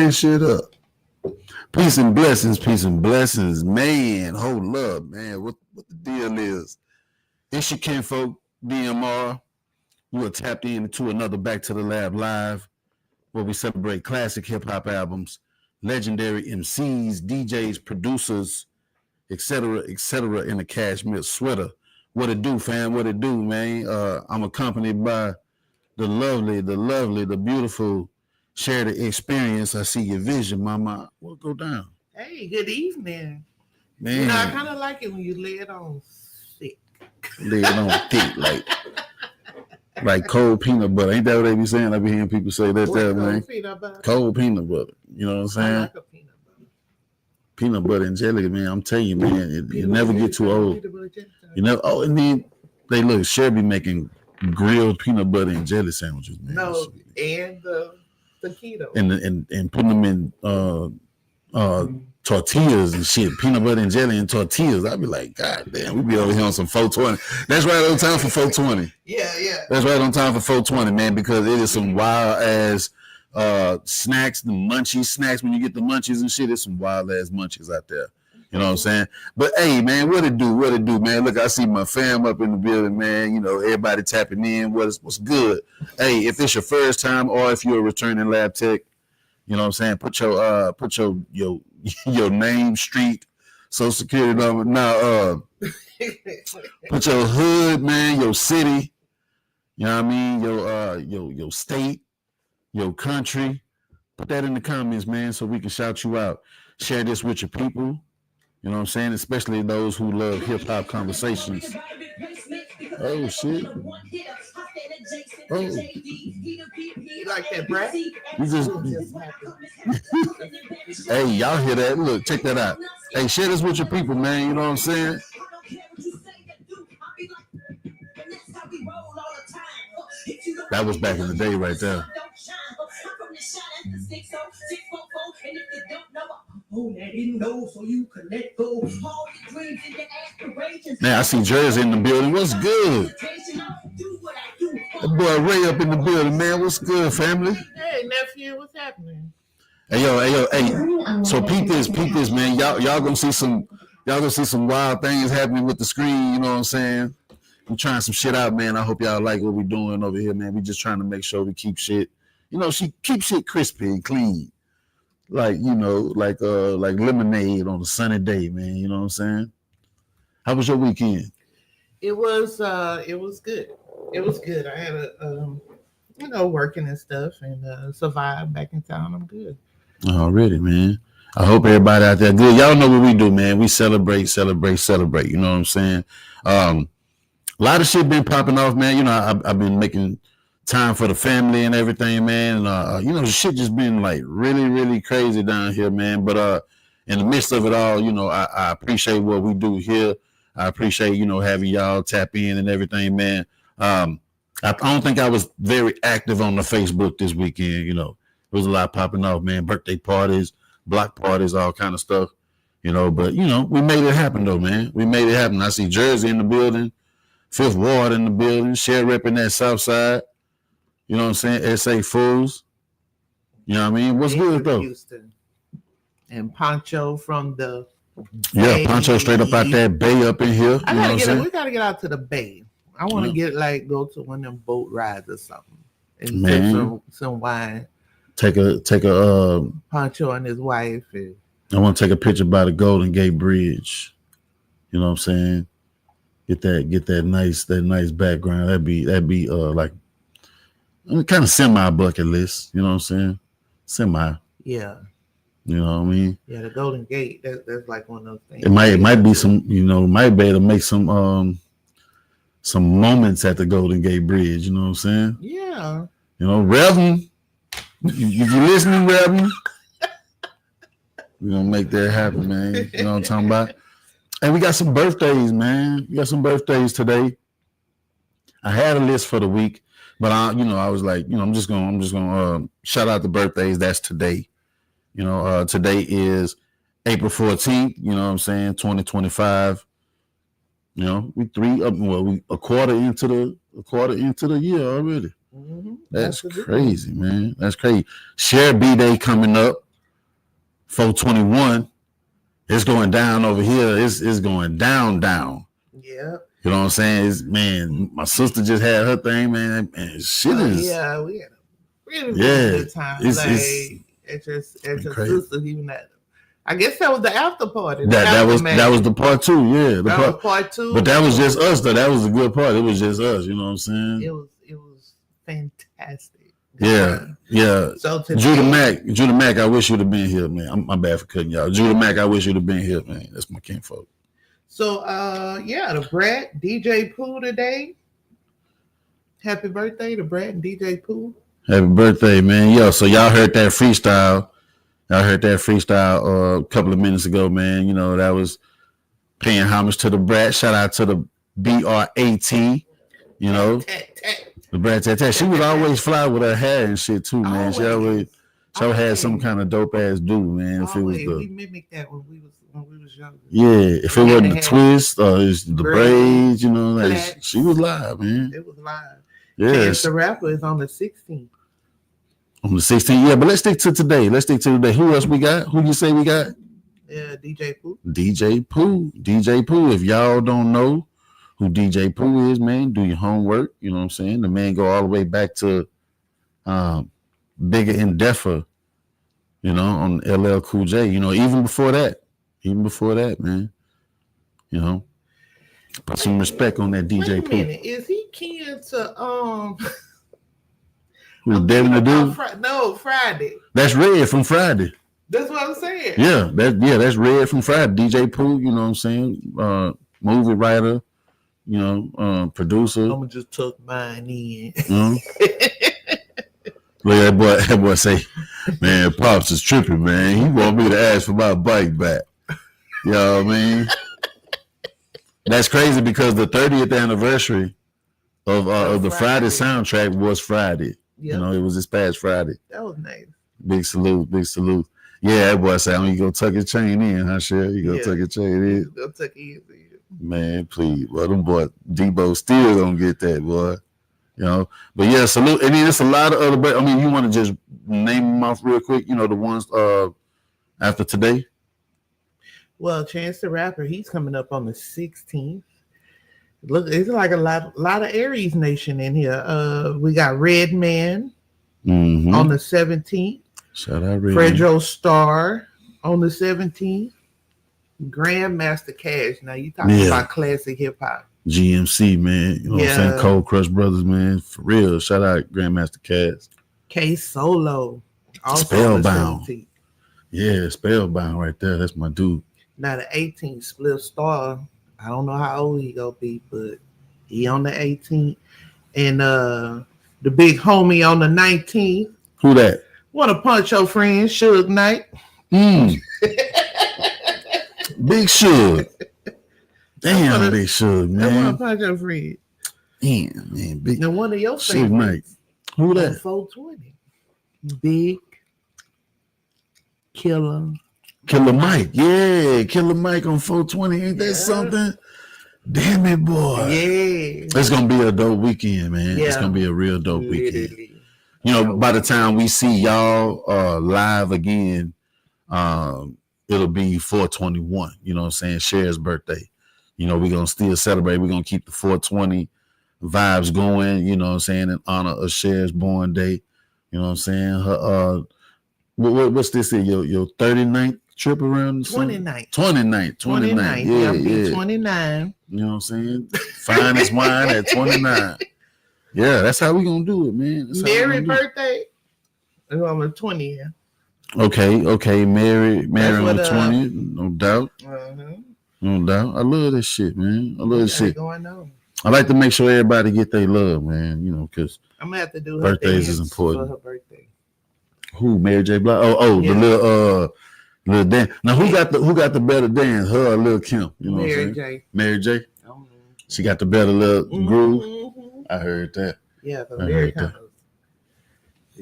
this shit up. Peace and blessings, man. Hold up, man. What the deal is? It's your kinfolk, DMR. You are tapped into another Back to the Lab Live, where we celebrate classic hip-hop albums, legendary MCs, DJs, producers, etc., in a cashmere sweater. What it do, fam? What it do, man? I'm accompanied by the lovely, the beautiful, share the experience. I see your vision, mama. What go down? Hey, good evening. Man. You know, I kind of like it when you lay it on thick. Lay it on thick, like cold peanut butter. Ain't that what they be saying? I be hearing people say that, man. Peanut butter. Cold peanut butter. You know what I'm saying? I like a peanut butter. Peanut butter and jelly, man. I'm telling you, man, you never get too old. You never. Oh, and then they look. Cher be making grilled peanut butter and jelly sandwiches, man. No, and the keto. And putting them in tortillas and shit, peanut butter and jelly and tortillas. I'd be like, God damn, we be over here on some 420. That's right on time for 420. Yeah. That's right on time for 420, man, because it is some wild ass snacks, the munchies snacks. When you get the munchies and shit, it's some wild ass munchies out there. You know what I'm saying? But hey, man, what it do, man? Look, I see my fam up in the building, man. You know, everybody tapping in. What's good? Hey, if it's your first time or if you're a returning lab tech, you know what I'm saying? Put your name, street, social security number. Now, put your hood, man, your city. You know what I mean? Your state, your country. Put that in the comments, man, so we can shout you out. Share this with your people. You know what I'm saying? Especially those who love hip-hop conversations. Oh, shit. Oh. You like that, Brad? You just... Hey, y'all hear that? Look, check that out. Hey, share this with your people, man. You know what I'm saying? That was back in the day right there. Man, I see Jersey in the building. What's good? That boy Ray up in the building, man. What's good, family? Hey, nephew, what's happening? Hey. So peep this, man. Y'all gonna see some wild things happening with the screen. You know what I'm saying? I'm trying some shit out, man. I hope y'all like what we're doing over here, man. We just trying to make sure we keep shit. You know, she keep shit crispy and clean. Like, you know, like lemonade on a sunny day, man. You know what I'm saying? How was your weekend? It was good. It was good. I had working and stuff and survived back in town. I'm good. Already, man. I hope everybody out there good. Y'all know what we do, man. We celebrate. You know what I'm saying? A lot of shit been popping off, man. You know, I've been making time for the family and everything, man. And, you know, the shit just been like really, really crazy down here, man. But in the midst of it all, you know, I appreciate what we do here. I appreciate, you know, having y'all tap in and everything, man. I don't think I was very active on the Facebook this weekend. You know, there was a lot popping off, man. Birthday parties, block parties, all kind of stuff, you know. But, you know, we made it happen, though, man. We made it happen. I see Jersey in the building, Fifth Ward in the building, Share repping that South Side. You know what I'm saying? SA Fools. You know what I mean? What's good, though? Houston. And Poncho from the Bay. Poncho straight up out that Bay up in here. We gotta get out to the Bay. I want to go to one of them boat rides or something and take some wine. Take a Poncho and his wife. And I want to take a picture by the Golden Gate Bridge. You know what I'm saying? Get that nice background. That'd be like kind of semi bucket list. You know what I'm saying? Semi. Yeah. You know what I mean? Yeah, the Golden Gate. That's like one of those things. It might be some. You know, might be able to make some moments at the Golden Gate Bridge. You know what I'm saying? Yeah. You know, Reverend. If you listening, Reverend, we're gonna make that happen, man. You know what I'm talking about? And we got some birthdays, man. We got some birthdays today. I had a list for the week, but I was like, you know, I'm just gonna shout out the birthdays. That's today. You know, today is April 14th. You know what I'm saying? 2025. You know, we a quarter into the year already. Mm-hmm. That's crazy, man. That's crazy. Share B-Day coming up. 421. It's going down over here. It's going down. Yeah. You know what I'm saying? Man, my sister just had her thing, man. And shit is. Yeah, we had a really good time. It's just crazy. sisters even at. I guess that was the after party. That was the part 2. Yeah, was part 2. But that was just us, though. That was the good part. It was just us. You know what I'm saying? It was fantastic. Yeah. So Judah Mac, I wish you'd have been here, man. My bad for cutting y'all. Judah Mac, I wish you'd have been here, man. That's my kinfolk. So the Brat DJ Pooh today. Happy birthday to Brat and DJ Pooh. Happy birthday, man. Yo, so y'all heard that freestyle. A couple of minutes ago, man. You know, that was paying homage to the Brat. Shout out to the BRAT, you know. The Brat Tat Tat. She was always fly with her hair and shit too, man. She always had some kind of dope ass do, man. If it was we mimicked that when we was younger. Yeah, if it wasn't the twist or the braids, you know, like she was live, man. It was live. Yes. The rapper is on the 16th. On the 16th, yeah, but let's stick to today. Who else we got? Who you say we got? Yeah, DJ Pooh. DJ Pooh. If y'all don't know who DJ Pooh is, man, do your homework. You know what I'm saying? The man go all the way back to Bigger and Deffer, you know, on LL Cool J. You know, even before that, man. You know, put some respect on that DJ Pooh. Wait a minute, is he kin to Who's Devin the Dude? No, Friday. That's Red from Friday. That's what I'm saying. Yeah, that's Red from Friday. DJ Pooh, you know what I'm saying? Movie writer, you know, producer. I'm gonna just tuck mine in. Look, that boy say, man, Pops is tripping, man. He want me to ask for my bike back. You know what I mean? That's crazy because the 30th anniversary of the Friday soundtrack was Friday. Yep. You know, it was this past Friday. That was nice. Big salute. Yeah, that boy said, you go tuck your chain in, huh, Sherry? You go tuck your chain in. Go tuck it in. Man, please. Well, them boy, Debo still gonna get that, boy. You know, but yeah, salute. And then it's a lot of other. I mean, you want to just name them off real quick? You know, the ones after today. Well, Chance the Rapper, he's coming up on the 16th. Look, it's like a lot of Aries Nation in here. We got Redman on the 17th. Shout out Redman. Fredro Starr on the 17th. Grandmaster Cash. Now you talking about classic hip hop. GMC, man. You know what I'm saying? Cold Crush Brothers, man. For real. Shout out Grandmaster Cash. K Solo. Spellbound. Yeah, Spellbound right there. That's my dude. Now the 18th, Split Star. I don't know how old he gonna be, but he on the 18th. And the big homie on the 19th. Who that? Wanna punch your friend, Suge Knight. Big Suge. Damn, Big Suge, man. I wanna punch your friend. Damn, man. Big now one of your favorites. Suge Knight. Who that? 420. Big Killer Mike. Yeah, Killer Mike on 420. Ain't that something? Damn it, boy. Yeah. It's going to be a dope weekend, man. Yeah. It's going to be a real dope weekend. You know, by the time we see y'all live again, it'll be 421. You know what I'm saying? Cher's birthday. You know, we're going to still celebrate. We're going to keep the 420 vibes going, you know what I'm saying, in honor of Cher's born day. You know what I'm saying? Her, what's this here? Your 39th trip around? 29th. 29th. Yeah. 29. You know what I'm saying? Finest wine at 29. Yeah, that's how we gonna do it, man. Mary birthday? I'm on the 20th. Okay. Mary on the 20th, no doubt. No doubt. I love this shit, man. I love this shit. Going on. I like to make sure everybody get their love, man. You know, because I'm gonna have to do birthdays is important. For her birthday. Who? Mary J. Blige? The little dance. Now who got the better dance? Her or Lil Kim? You know Mary what I'm saying? J. Mary J. She got the better little groove. I heard that. Yeah, but Mary kind of.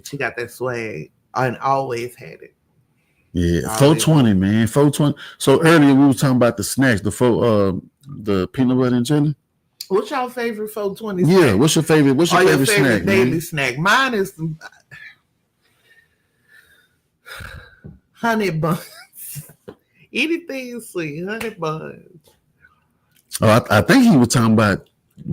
She got that swag and always had it. Yeah, 420, man. 420. So earlier we were talking about the snacks, the peanut butter and jelly. What's your favorite 420 snack? Yeah, snack? what's your favorite snack? Daily snack. Mine is honey bun. Anything sweet, honey buns. Oh, I think he was talking about.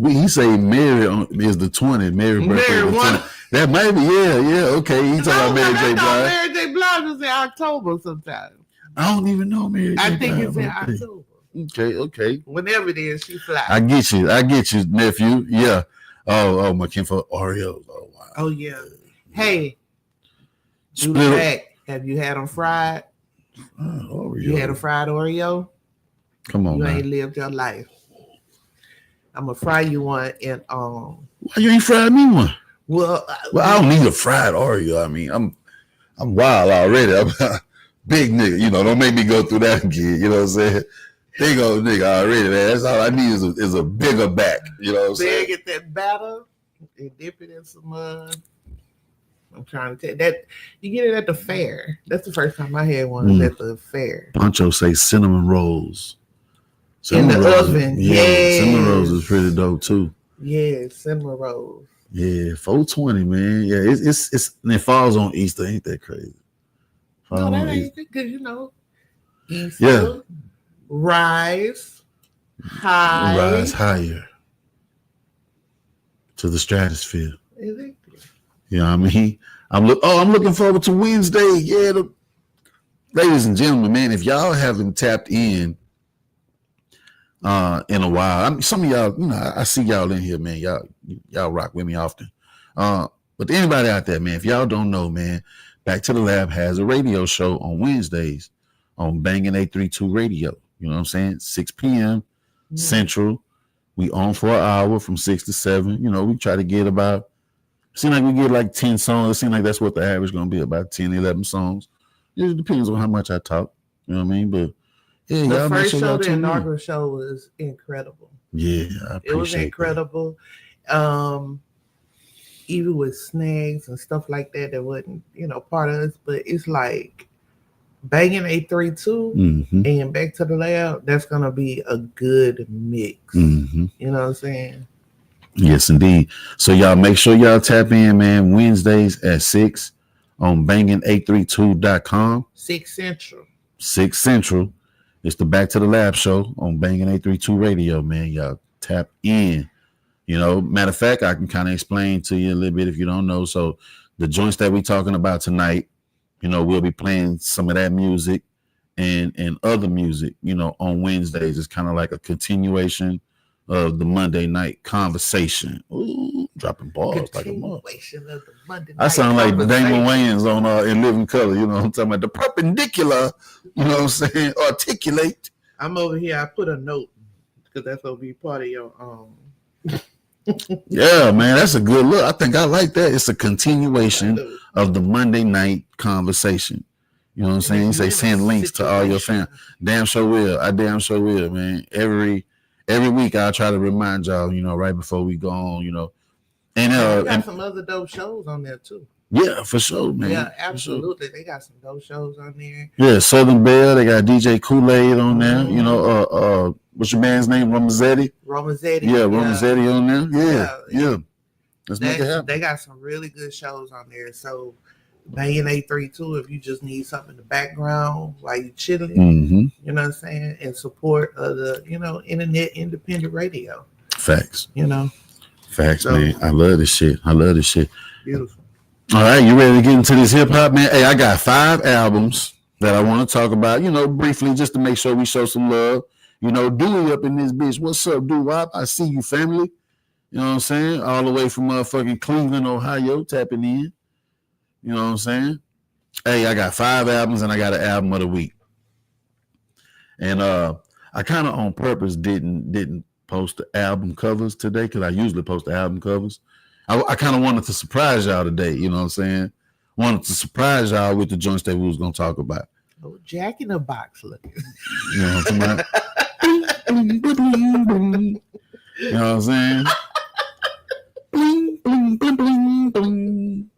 He say Mary is the 20th. Mary birthday Mary the one. 20th. That might be, yeah, okay. He talking about Mary J. Blige. Mary J. Blige is in October sometime. I don't even know Mary J. I think Blige it's in birthday. October. Okay. Whenever it is, she flies. I get you, nephew. Yeah. Oh, my kinfolk Oreos. Oh, wow. Oh, yeah. Hey, have you had them fried? Oreo. You had a fried Oreo? Come on, you man. Ain't lived your life. I'm gonna fry you one and Why you ain't fried me one? Well, I don't need a fried Oreo. I mean, I'm wild already. I'm a big nigga. You know, don't make me go through that again. You know what I'm saying? Big old nigga already, man. That's all I need is a bigger back. You know what I'm saying? Get that batter and dip it in some mud. I'm trying to tell that you get it at the fair. That's the first time I had one at the fair. Poncho say cinnamon rolls. Cinnamon in the oven. Yeah. Cinnamon rolls is pretty dope too. Yeah, cinnamon rolls. Yeah, 420, man. Yeah, it's and it falls on Easter. Ain't that crazy? No, that ain't because Easter. Rise higher to the stratosphere. Exactly. You know what I mean? I'm looking forward to Wednesday. Yeah, ladies and gentlemen, man, if y'all haven't tapped in a while, some of y'all, I see y'all in here, man. Y'all rock with me often. But anybody out there, man, if y'all don't know, man, Back to the Lab has a radio show on Wednesdays on Bangin' 832 Radio. You know what I'm saying? 6 p.m. Central. We on for an hour from 6 to 7. You know, we try to get about, seems like we get like 10 songs. It seems like that's what the average is going to be, about 10, 11 songs. It depends on how much I talk. You know what I mean? But yeah, the first show, the inaugural show, was incredible. Yeah, I appreciate it. Was incredible. Even with snags and stuff like that wasn't, part of us. But it's like Banging 832 and Back to the Lab, that's going to be a good mix. You know what I'm saying? Yes, indeed. So y'all make sure y'all tap in, man, Wednesdays at 6 on bangin832.com. 6 Central. 6 Central. It's the Back to the Lab show on Bangin 832 Radio, man. Y'all tap in. Matter of fact, I can kind of explain to you a little bit if you don't know. So the joints that we're talking about tonight, we'll be playing some of that music and other music, on Wednesdays. It's kind of like a continuation of the Monday night conversation. Ooh, dropping balls like a mother. I sound like Damon Wayans on In Living Color. You know what I'm talking about? The perpendicular, you know what I'm saying? Articulate. I'm over here. I put a note because that's going to be part of your Yeah, man, that's a good look. I think I like that. It's a continuation of the Monday night conversation. You know what I'm saying? You say send links to all your fans. Damn sure will. I damn sure will, man. Every week I'll try to remind y'all, right before we go on, And got some other dope shows on there too. Yeah, for sure, man. Yeah, absolutely. Sure. They got some dope shows on there. Yeah, Southern Belle. They got DJ Kool-Aid on there. What's your man's name? Romazetti. Yeah, Romazetti on there. Yeah. Let's make it happen. They got some really good shows on there. So Bangin 832, if you just need something in the background while you're chilling, you know what I'm saying, in support of the, internet independent radio. Facts. Facts, so, man. I love this shit. Beautiful. All right, you ready to get into this hip hop, man? Hey, I got 5 albums that I want to talk about, briefly, just to make sure we show some love. Dewey up in this bitch. What's up, Doo-Wop? I see you, family. You know what I'm saying? All the way from motherfucking Cleveland, Ohio, tapping in. You know what I'm saying? Hey, I got 5 albums and I got an album of the week. And I kind of on purpose didn't post the album covers today because I usually post the album covers. I kind of wanted to surprise y'all today, you know what I'm saying? Wanted to surprise y'all with the joints that we was going to talk about. Oh, Jack in the Box looking. You know what I'm talking about? You know what I'm saying? Bling, bling, bling, bling, bling.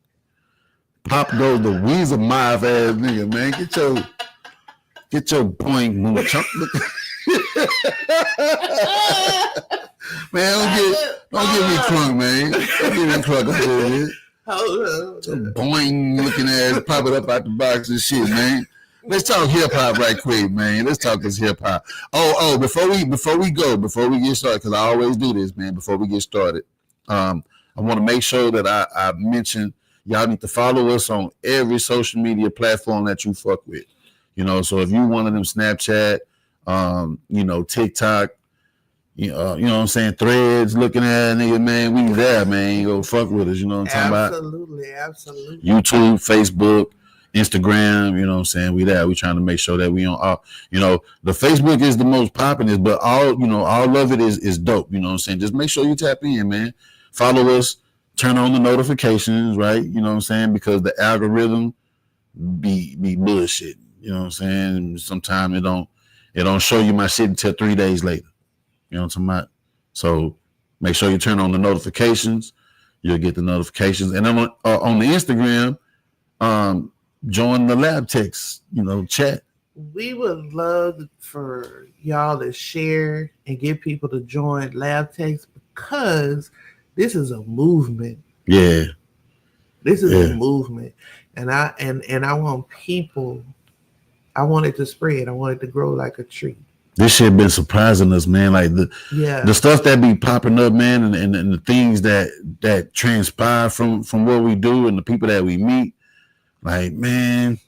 Pop goes the Weezer Mive ass nigga, man. Get your boing moon chunk. Man, don't get me crunk, man. Don't get me crunk a little bit. Hold up. Some boing looking ass pop it up out the box and shit, man. Let's talk hip hop right quick, man. Let's talk this hip hop. Before we get started, because I always do this, man. Before we get started, I want to make sure that I mention y'all need to follow us on every social media platform that you fuck with. So if you one of them Snapchat, TikTok, you know what I'm saying, Threads, looking at nigga, man, we there, man. You go fuck with us, you know what I'm talking about? Absolutely. YouTube, Facebook, Instagram, you know what I'm saying? We there. We trying to make sure that we on all, the Facebook is the most popular, but all of it is dope, you know what I'm saying? Just make sure you tap in, man. Follow us, turn on the notifications, right? You know what I'm saying? Because the algorithm be bullshit. You know what I'm saying? Sometimes it don't show you my shit until 3 days later. You know what I'm talking about? So make sure you turn on the notifications. You'll get the notifications. And then on the Instagram, join the Lab Text, chat. We would love for y'all to share and get people to join Lab Text because this is a movement. Yeah. This is a movement. And I want people, I want it to spread. I want it to grow like a tree. This shit been surprising us, man. Like the stuff that be popping up, man, and the things that transpire from what we do and the people that we meet. Like, man,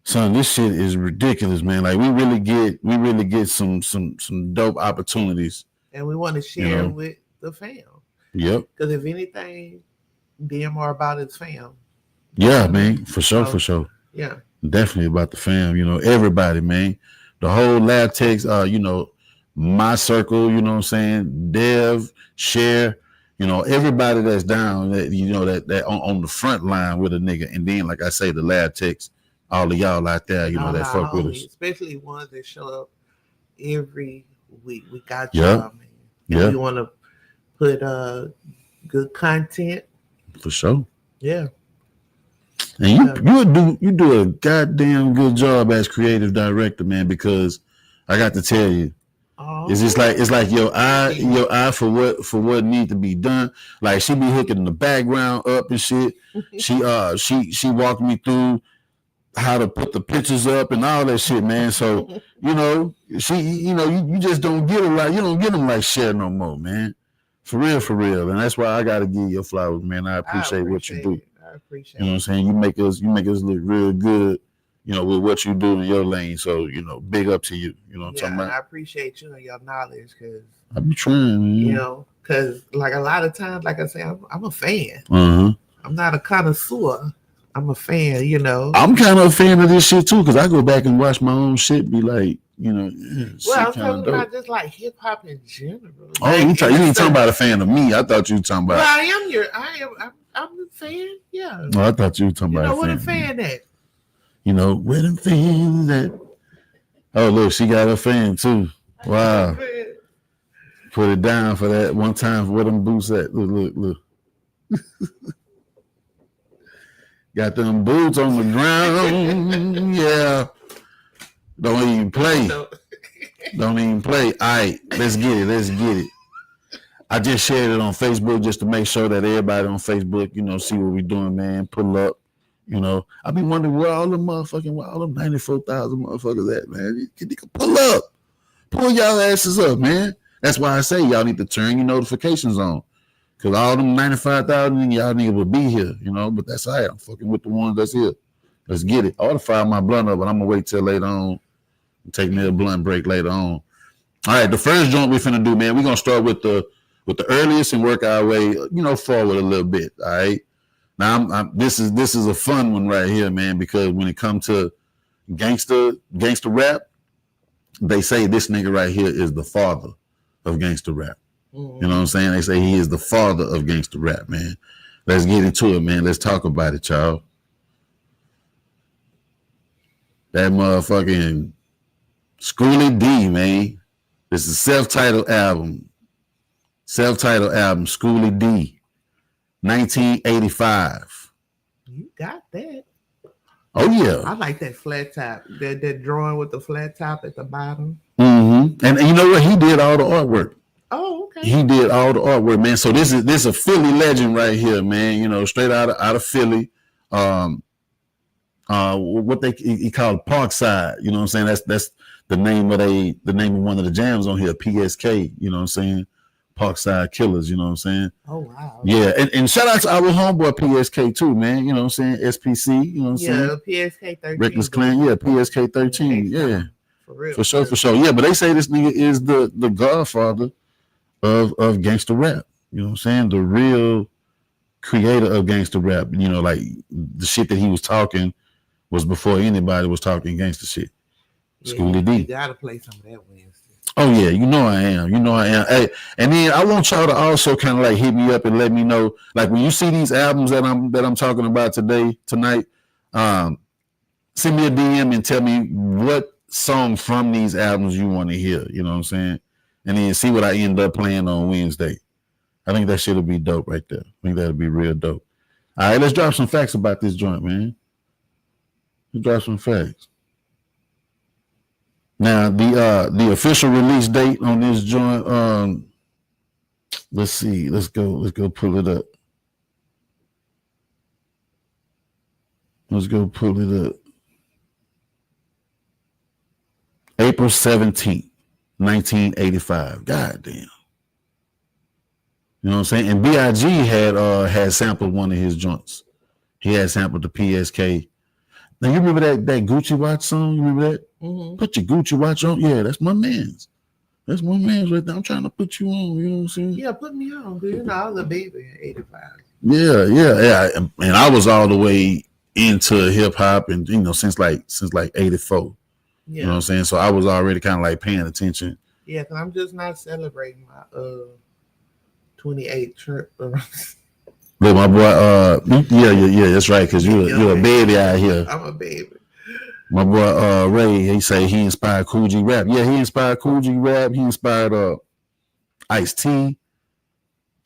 son, this shit is ridiculous, man. Like we really get some dope opportunities. And we want to share with the fam. Yep. Because if anything, DMR about its fam. Yeah, man, for sure. Yeah. Definitely about the fam, everybody, man. The whole Lab Text, my circle, you know what I'm saying? Dev, share, everybody that's down, that on the front line with a nigga. And then, like I say, the Lab Text, all of y'all out there, that fuck with us. Especially ones that show up every week. We got y'all, man. Yeah. We want to put good content. For sure. Yeah. And you do a goddamn good job as creative director, man, because I got to tell you, it's like your eye for what need to be done. Like she be hooking the background up and shit. She walked me through how to put the pictures up and all that shit, man. So you just don't get it right. You don't get them like Cher no more, man. For real, and that's why I gotta give you flowers, man. I appreciate what you do. I appreciate You know what I'm saying? You make us look real good, with what you do in your lane. So, big up to you. You know what I'm talking about? I appreciate you and your knowledge because I be trying, man. Because like a lot of times, like I say, I'm a fan. Uh-huh. I'm not a connoisseur. I'm a fan, I'm kind of a fan of this shit too, because I go back and watch my own shit, be like, well, I'm talking about just like hip hop in general. Oh, you ain't talking about a fan of me. I thought you were talking about. Well, I'm a fan. Yeah. Oh, I thought you were talking about. What a fan at? Where them fans at? Oh, look, she got a fan too. Wow. Put it down for that one time for where them boots at. Look. Got them boots on the ground. Yeah. Don't even play. Don't even play. All right, let's get it. I just shared it on Facebook just to make sure that everybody on Facebook, see what we doing, man. Pull up, I be wondering where all them 94,000 motherfuckers at, man. You can pull up. Pull y'all asses up, man. That's why I say y'all need to turn your notifications on. Because all them 95,000 y'all niggas will be here, but that's all right. I'm fucking with the ones that's here. Let's get it. I ought to fire my blunt up, but I'm going to wait till later on. Take me a blunt break later on. All right, the first joint we finna do, man, we're going to start with the earliest and work our way, forward a little bit, all right? Now, this is a fun one right here, man, because when it comes to gangster rap, they say this nigga right here is the father of gangster rap. You know what I'm saying? They say he is the father of gangster rap, man. Let's get into it, man. Let's talk about it, y'all. That motherfucking Schoolie D, man. This is a self-titled album, Schoolie D, 1985. You got that. Oh, yeah. I like that flat top, that drawing with the flat top at the bottom. Mm-hmm. And you know what? He did all the artwork. Oh, okay. He did all the artwork, man. So this is a Philly legend right here, man. Straight out of Philly. what he called Parkside. You know what I'm saying? That's the name of one of the jams on here, PSK. You know what I'm saying? Parkside Killers. You know what I'm saying? Oh wow. Yeah, and shout out to our homeboy PSK too, man. You know what I'm saying? SPC. You know what I'm saying? PSK 13. Reckless Clan. Yeah, PSK 13. Yeah, for real. For sure. Yeah, but they say this nigga is the godfather of gangster rap. You know what I'm saying? The real creator of gangster rap. You know, like the shit that he was talking was before anybody was talking gangster shit. Yeah, Schoolie D. You gotta play some of that Wednesday. Oh yeah, you know I am. Hey, and then I want y'all to also kind of like hit me up and let me know, like when you see these albums that I'm talking about tonight, send me a DM and tell me what song from these albums you want to hear. You know what I'm saying? And then see what I end up playing on Wednesday. I think that shit'll be dope right there. I think that'll be real dope. All right, let's drop some facts about this joint, man. Let's drop some facts. Now the official release date on this joint, let's see, let's go pull it up. April 17th, 1985. God damn. You know what I'm saying? And B.I.G. had sampled one of his joints. He had sampled the PSK. Now you remember that Gucci watch song? You remember that? Mm-hmm. Put your Gucci watch on. Yeah, that's my man's. That's my man's right there. I'm trying to put you on. You know what I'm saying? Yeah, put me on. Because you know I was a baby in '85. Yeah. And I was all the way into hip hop, and since like '84. Yeah. You know what I'm saying? So I was already kind of like paying attention. Yeah, because I'm just not celebrating my 28 trip. Look, my boy, yeah, that's right, because you're a baby out here. I'm a baby. My boy Ray, he say he inspired Cool G Rap. Yeah, he inspired Cool G Rap. He inspired Ice-T,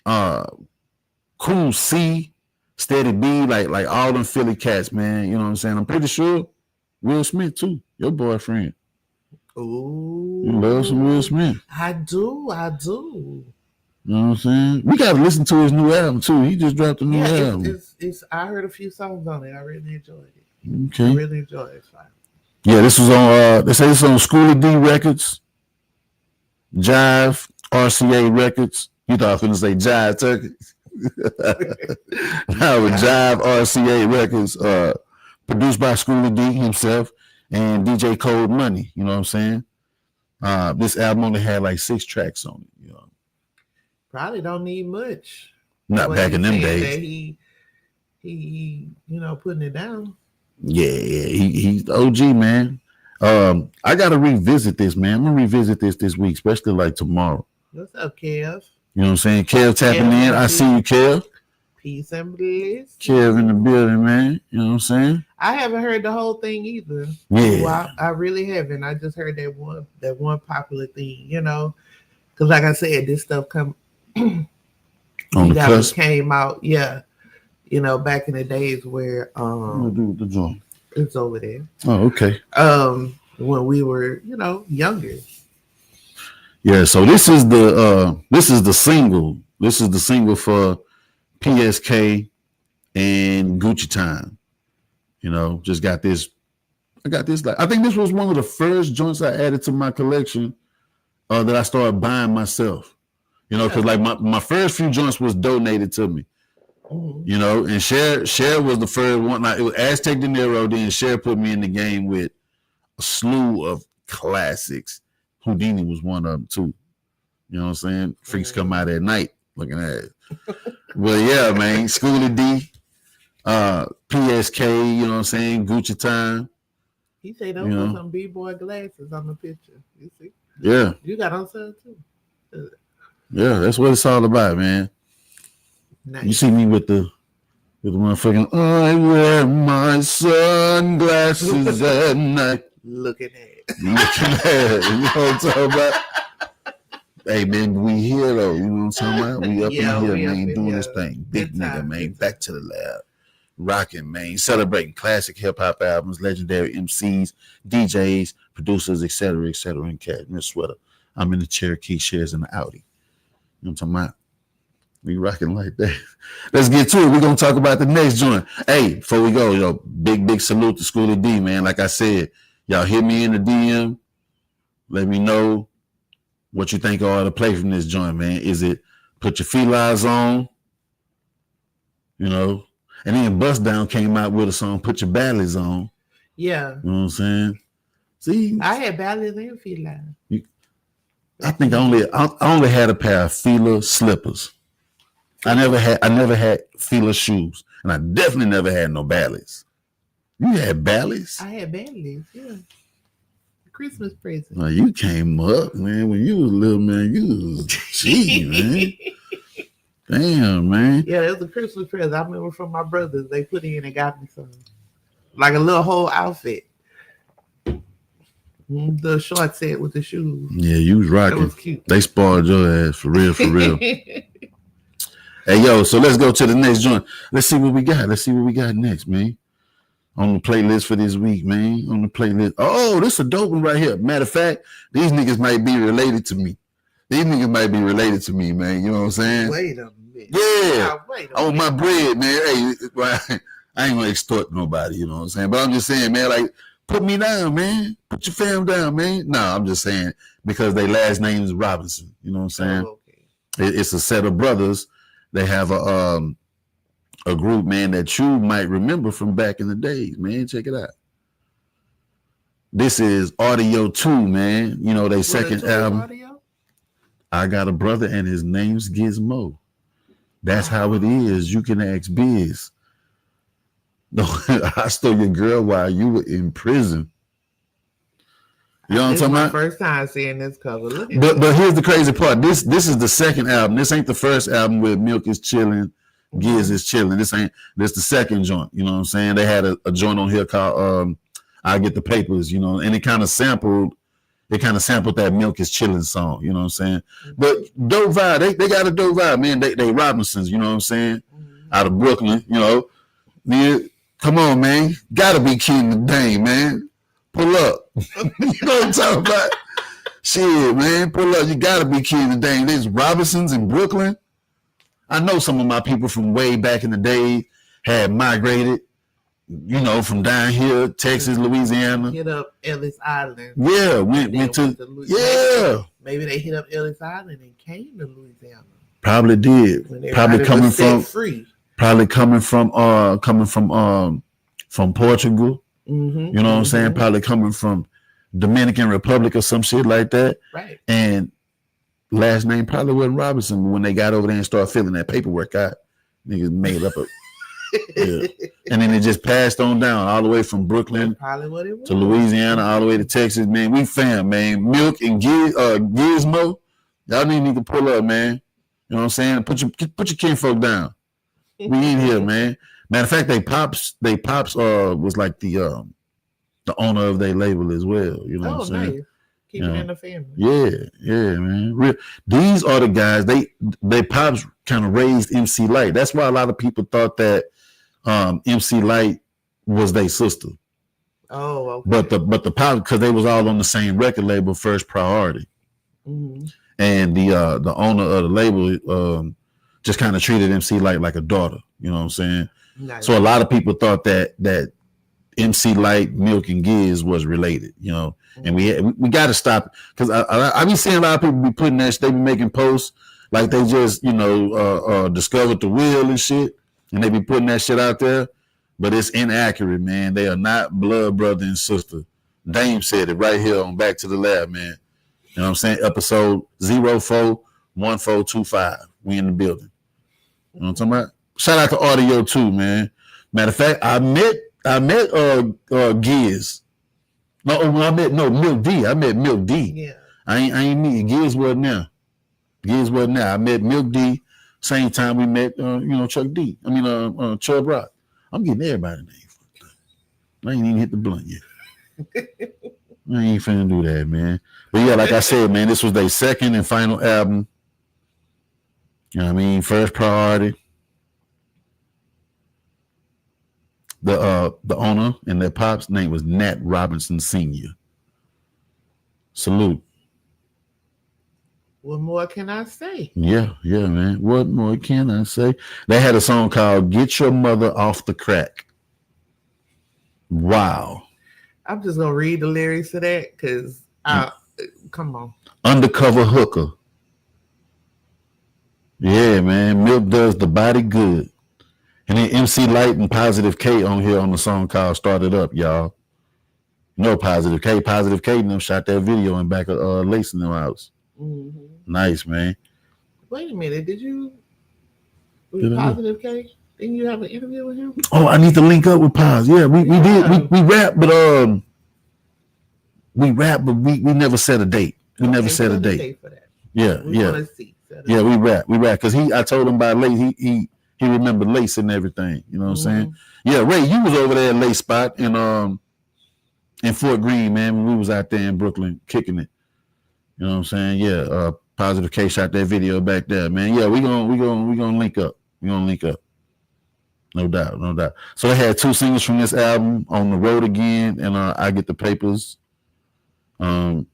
Cool C, Steady B, like all them Philly cats, man. You know what I'm saying? I'm pretty sure Will Smith too, your boyfriend. Ooh, you love some Will Smith. I do. You know what I'm saying? We gotta listen to his new album too. He just dropped a new album. It's I heard a few songs on it. I really enjoyed it. Okay. I really enjoyed it. It's fine. Yeah, this was on. They say it's on Schoolie D Records, Jive RCA Records. You thought I was gonna say Jive Turkey? No, Jive RCA Records. Produced by Schoolie D himself and DJ Cold Money. You know what I'm saying? This album only had like 6 tracks on it. You know. Probably don't need much. Not back in them days. He putting it down. Yeah, he's the OG, man. I gotta revisit this, man. I'm gonna revisit this week, especially like tomorrow. What's up, Kev? You know what I'm saying? Kev tapping in. I see you, Kev. Peace and bliss. Kev in the building, man. You know what I'm saying? I haven't heard the whole thing either. Yeah. Well, I really haven't. I just heard that one popular thing, because like I said, this stuff on the cusp. Came out, back in the days where I'm gonna do with the joint. It's over there. Oh, okay. When we were, younger. Yeah, so this is the single. This is the single for PSK and Gucci Time. Just got this. I got this. I think this was one of the first joints I added to my collection that I started buying myself. Because like my first few joints was donated to me. Mm-hmm. And Cher was the first one. Like, it was Aztec De Niro. Then Cher put me in the game with a slew of classics. Houdini was one of them too. You know what I'm saying? Freaks come out at night looking at it. But yeah, man, Schoolie D, PSK, you know what I'm saying? Gucci Time. He said those were some B-boy glasses on the picture. You see? Yeah. You got on some too. Yeah, that's what it's all about, man. Nice. You see me with the motherfucking I wear my sunglasses at night. Looking at it. You know what I'm talking about? Hey, man, we here, though. You know what I'm talking about? We up in here, man, doing this thing. Big nigga, man. Back to the lab. Rocking, man. Celebrating classic hip-hop albums, legendary MCs, DJs, producers, etc., and Cashmere Sweater. I'm in the Cherokee, Shares in the Audi. You know what I'm talking about? We rocking like that. Let's get to it. We're gonna talk about the next joint. Hey, before we go, big salute to Schoolie D, man. Like I said, y'all hit me in the DM. Let me know what you think ought to play from this joint, man. Is it Put Your Felines On? You know, and then Bust Down came out with a song, Put Your Ballies On. Yeah. You know what I'm saying? See, I had ballies and felines. I think I only had a pair of Fila slippers. I never had Fila shoes, and I definitely never had no ballies. You had ballies? I had ballies, yeah. Christmas present. Well, you came up, man. When you was little, man, you was cheating, man. Damn, man. Yeah, it was a Christmas present. I remember from my brothers. They put in and got me some, like a little whole outfit. The short set with the shoes. Yeah, you was rocking. That was cute. They spoiled your ass for real, for real. Hey, yo, so let's go to the next joint. Let's see what we got. Let's see what we got next, man. On the playlist for this week, man. On the playlist. Oh, this is a dope one right here. Matter of fact, these niggas might be related to me. These niggas might be related to me, man. You know what I'm saying? Wait a minute. Yeah. Wait a I want minute. my bread, man. Hey, well, I ain't gonna extort nobody, you know what I'm saying? But I'm just saying, man, like, put me down, man. Put your fam down, man. No, I'm just saying because their last name is Robinson. You know what I'm saying? Oh, okay. It's a set of brothers. They have a group, man, that you might remember from back in the days, man. Check it out. This is Audio 2, man. You know, their second album. Audio? I Got a Brother and his name's Gizmo. That's how it is. You can ask Biz. No, I stole your girl while you were in prison. You know what I'm talking about? First time seeing this cover. Look at But here's the crazy part. This is the second album. This ain't the first album where Milk is chilling, Giz is chilling. This the second joint. You know what I'm saying? They had a joint on here called I Get the Papers, you know, and it kind of sampled that Milk is chilling song, you know what I'm saying? But dope vibe, they got a dope vibe, man. They Robinsons, you know what I'm saying? Out of Brooklyn, you know. Yeah, come on, man. Gotta be King the Dame, man. Pull up. You know what I'm talking about? Shit, man. Pull up. You gotta be King the Dame. There's Robinsons in Brooklyn. I know some of my people from way back in the day had migrated, you know, from down here, Texas, Louisiana. Hit up Ellis Island. Yeah, went to yeah. Maybe they hit up Ellis Island and came to Louisiana. Probably did. Probably coming from free. Probably coming from Portugal. Mm-hmm, you know what I'm saying? Probably coming from Dominican Republic or some shit like that. Right. And last name probably wasn't Robinson, but when they got over there and started filling that paperwork out, niggas made up a yeah. And then it just passed on down all the way from Brooklyn to Louisiana, all the way to Texas. Man, we fam, man. Milk and Gizmo, y'all need to pull up, man. You know what I'm saying? Put your kinfolk down. We in here, man. Matter of fact, they pops was like the owner of their label as well. You know what I'm saying? Nice. Keep it in the family. Yeah, man. These are the guys. They pops kind of raised MC Light. That's why a lot of people thought that MC Light was their sister. Oh, okay. But the pops, because they was all on the same record label, First Priority. Mm-hmm. And the owner of the label just kind of treated MC Light like a daughter. You know what I'm saying? Nice. So a lot of people thought that MC Light, Milk, and Giz was related, you know, and we got to stop because I be seeing a lot of people be putting that, they be making posts like they just, you know, discovered the wheel and shit, and they be putting that shit out there, but it's inaccurate, man. They are not blood brother and sister. Dame said it right here on Back to the Lab, man. You know what I'm saying? Episode 041425. We in the building. You know what I'm talking about? Shout out to Audio 2, man. Matter of fact, I met Giz. Milk D. I met Milk D. Yeah. I ain't meet Giz wasn't there. Giz wasn't there. I met Milk D. Same time we met Chuck D. I mean Chubb Rock. I'm getting everybody's name. I ain't even hit the blunt yet. I ain't finna do that, man. But yeah, like I said, man, this was their second and final album. You know what I mean? First Priority. The owner and their pop's name was Nat Robinson Sr. Salute. What more can I say? Yeah, man. What more can I say? They had a song called "Get Your Mother Off the Crack." Wow. I'm just gonna read the lyrics to that because I come on. Undercover hooker. Yeah, man. Milk does the body good. And then MC Light and Positive K on here on the song called "Started Up," y'all. No Positive K. Positive K and them shot that video in back of Lace in them house. Mm-hmm. Nice, man. Wait a minute. Did you with Positive K? Didn't you have an interview with him? Oh, I need to link up with Pos. Yeah, we did. We rap, but we never set a date. We never set a date. For that. Yeah, we want to see. Yeah, we rap because I told him about Lace. He remembered Lace and everything. You know what I'm saying? Yeah, Ray, you was over there at Lace spot in Fort Greene, man. When we was out there in Brooklyn kicking it. You know what I'm saying? Yeah, Positive K shot that video back there, man. Yeah, we gonna link up. We gonna link up. No doubt. So they had 2 singles from this album, "On the Road Again" and "I Get the Papers." Not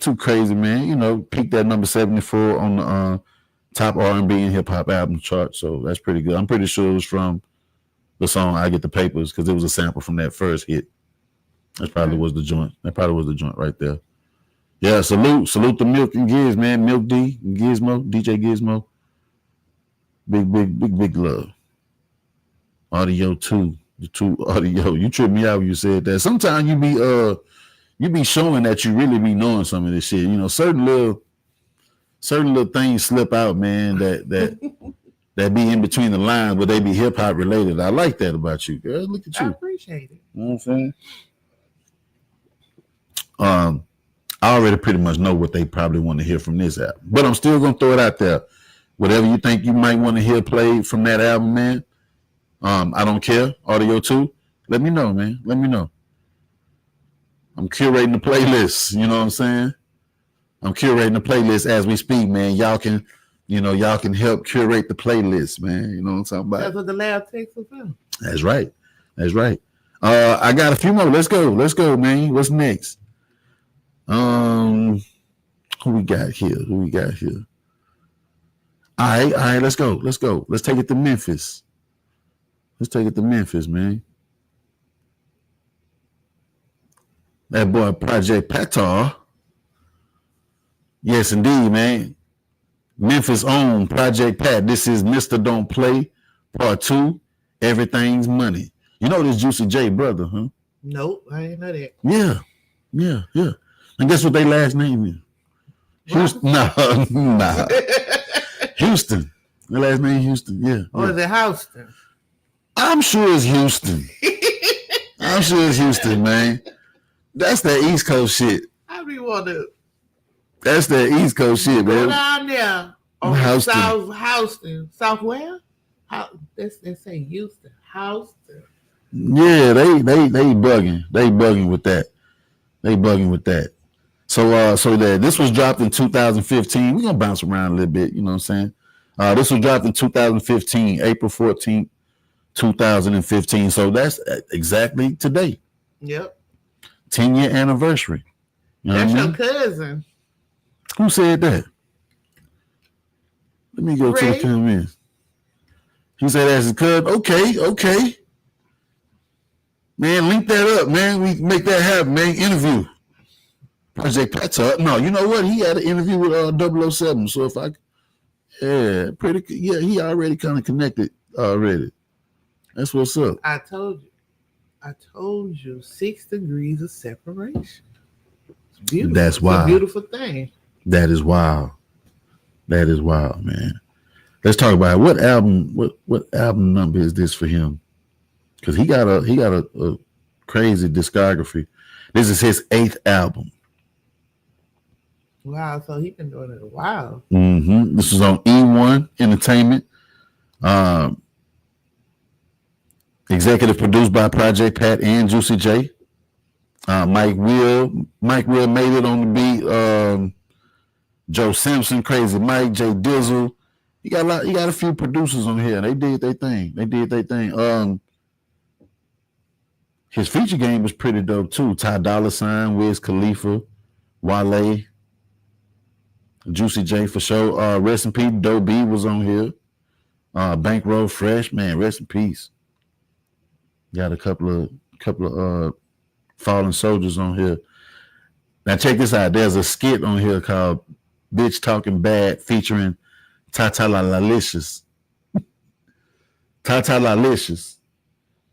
too crazy, man. Peaked at number 74 on the top R&B and hip hop album chart. So that's pretty good. I'm pretty sure it was from the song "I Get the Papers" because it was a sample from that first hit. That probably was the joint. That probably was the joint right there. Yeah, salute to Milk and Giz, man. Milk D and Gizmo, DJ Gizmo. Big love. Audio 2. The 2 audio. You tripped me out when you said that. Sometimes you be showing that you really be knowing some of this shit. Certain little things slip out, man, that be in between the lines, but they be hip hop related. I like that about you, girl. Look at you. I appreciate it. You know what I'm saying? I already pretty much know what they probably want to hear from this album, but I'm still gonna throw it out there. Whatever you think you might want to hear played from that album, man. I don't care. Audio 2. Let me know, man. Let me know. I'm curating the playlist. You know what I'm saying? I'm curating the playlist as we speak, man. Y'all can help curate the playlist, man. You know what I'm talking about? That's what the lab takes us out. That's right. I got a few more. Let's go, man. What's next? Who we got here? All right, let's go. Let's take it to Memphis. Man. That boy Project Patar. Yes, indeed, man. Memphis own Project Pat. This is Mr. Don't Play, Part 2. Everything's Money. You know this Juicy J brother, huh? Nope, I didn't know that. Yeah. And guess what their last name is? Houston. Nah. Houston. Their last name is Houston. Yeah. Or is it Houston? I'm sure it's Houston. Man. That's that East Coast shit. I be want to. That's that East Coast shit, man. Go down there on Houston. South where? They say Houston. Houston. Yeah, they bugging. They bugging with that. So that this was dropped in 2015. We're gonna bounce around a little bit, you know what I'm saying? This was dropped in 2015, April 14th, 2015. So that's exactly today. Yep. 10-year anniversary. That's your cousin. Who said that? Let me go to the comments. He said that's his cousin. Okay. Man, link that up, man. We make that happen, man. Interview. Project Patar. No, you know what? He had an interview with 007. So he already kind of connected already. That's what's up. I told you 6 degrees of separation. It's beautiful. That's wild. It's a beautiful thing. That is wild, man. Let's talk about it. What album number is this for him? Because he got a crazy discography. This is his 8th album. Wow, so he's been doing it a while. Mm-hmm. This is on E1 Entertainment. Executive produced by Project Pat and Juicy J. Mike Will made it on the beat. Joe Simpson, Crazy Mike, Jay Dizzle. You got a few producers on here. They did their thing. His feature game was pretty dope too. Ty Dolla $ign, Wiz Khalifa, Wale. Juicy J for sure. Rest in peace. Doe B was on here. Bankroll Fresh, man. Rest in peace. Got a couple of fallen soldiers on here. Now check this out. There's a skit on here called "Bitch Talking Bad" featuring Tata La Lalicious. Tata Lalicious.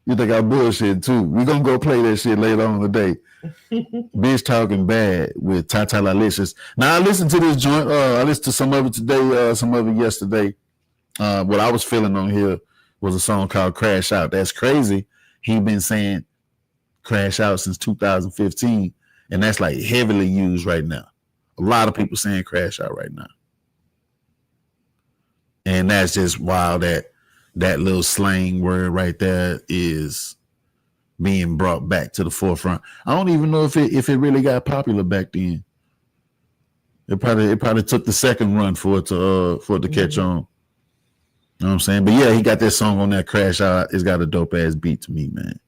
You think I bullshit too? We gonna go play that shit later on today. Bitch Talking Bad with Tata Lalicious. Now I listened to this joint. I listened to some of it today, some of it yesterday. What I was feeling on here was a song called "Crash Out." That's crazy. He been saying "Crash Out" since 2015, and that's like heavily used right now. A lot of people saying "Crash Out" right now, and that's just wild that little slang word right there is being brought back to the forefront. I don't even know if it really got popular back then. It probably took the second run for it to catch on. You know what I'm saying? But yeah, he got that song on that "Crash Out." It's got a dope ass beat to me, man.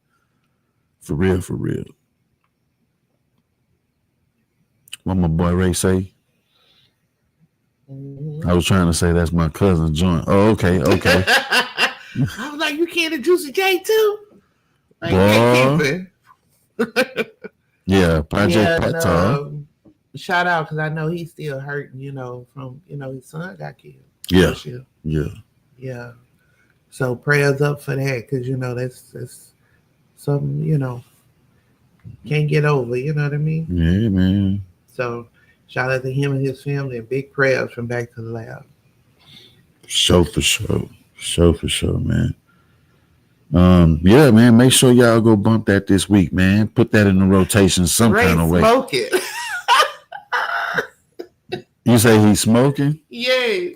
For real, for real. What my boy Ray say? I was trying to say that's my cousin's joint. Oh, okay. I was like, you can't do Juicy J too? Like, yeah, Project Patar. Shout out because I know he's still hurting, from his son got killed. Yeah. So prayers up for that because that's something can't get over. You know what I mean? Yeah, man. So shout out to him and his family and big prayers from Back to the Lab. For sure, man. Yeah, man. Make sure y'all go bump that this week, man. Put that in the rotation some kind of way. Smoke it. You say he's smoking? Yeah.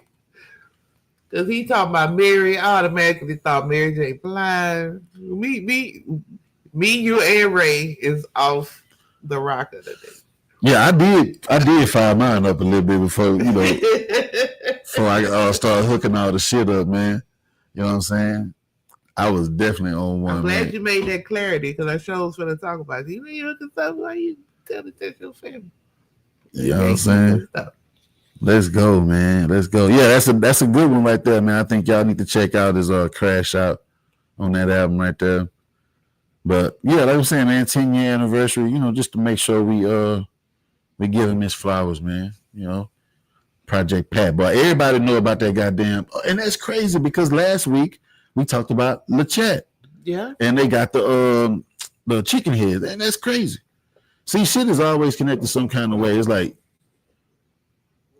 Because he talking about Mary. I automatically thought Mary J. Blind. Me, you, and Ray is off the rocker today. Yeah, I did fire mine up a little bit before before I start hooking all the shit up, man. You know what I'm saying? I was definitely on one. I'm glad you made that clarity because I sure was going to talk about it. You hooking stuff while you tell the test your family. You know what I'm saying? Let's go, man. Let's go. Yeah, that's a good one right there, man. I think y'all need to check out his "Crash Out" on that album right there. But yeah, like I'm saying, man, 10-year anniversary, just to make sure we give him his flowers, man. Project Pat. But everybody know about that goddamn, and that's crazy because last week we talked about LeChat. Yeah. And they got the chicken heads, and that's crazy. See, shit is always connected some kind of way. It's like,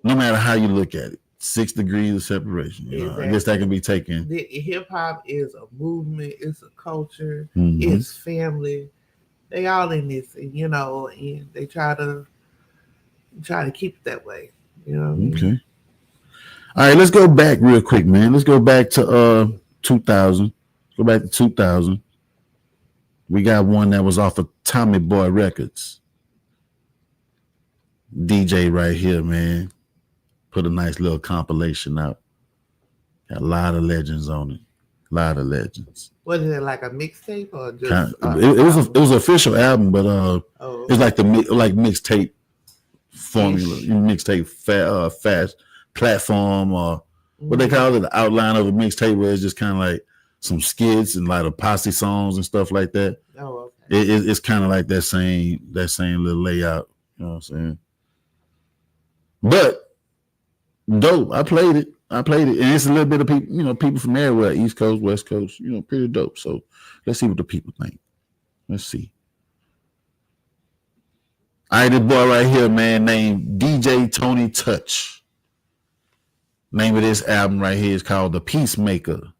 no matter how you look at it, 6 degrees of separation. Exactly. I guess that can be taken. Hip hop is a movement. It's a culture. Mm-hmm. It's family. They all in this, and they try to keep it that way. Okay. All right, let's go back real quick, man. Let's go back to 2000. Go back to 2000. We got one that was off of Tommy Boy Records. DJ right here, man. Put a nice little compilation out. Got a lot of legends on it. A lot of legends. What is it, like a mixtape or just? It was an official album, but it's like mixtape formula, mixtape fast platform, or what they call it, the outline of a mixtape, where it's just kind of like some skits and like a posse songs and stuff like that. Oh, okay. It's kind of like that same little layout. You know what I'm saying? But dope. I played it, and it's a little bit of people, people from everywhere, East Coast, West Coast, pretty dope. So let's see what the people think. Let's see. All right, this boy right here, man, named DJ Tony Touch. Name of this album right here is called The Peacemaker.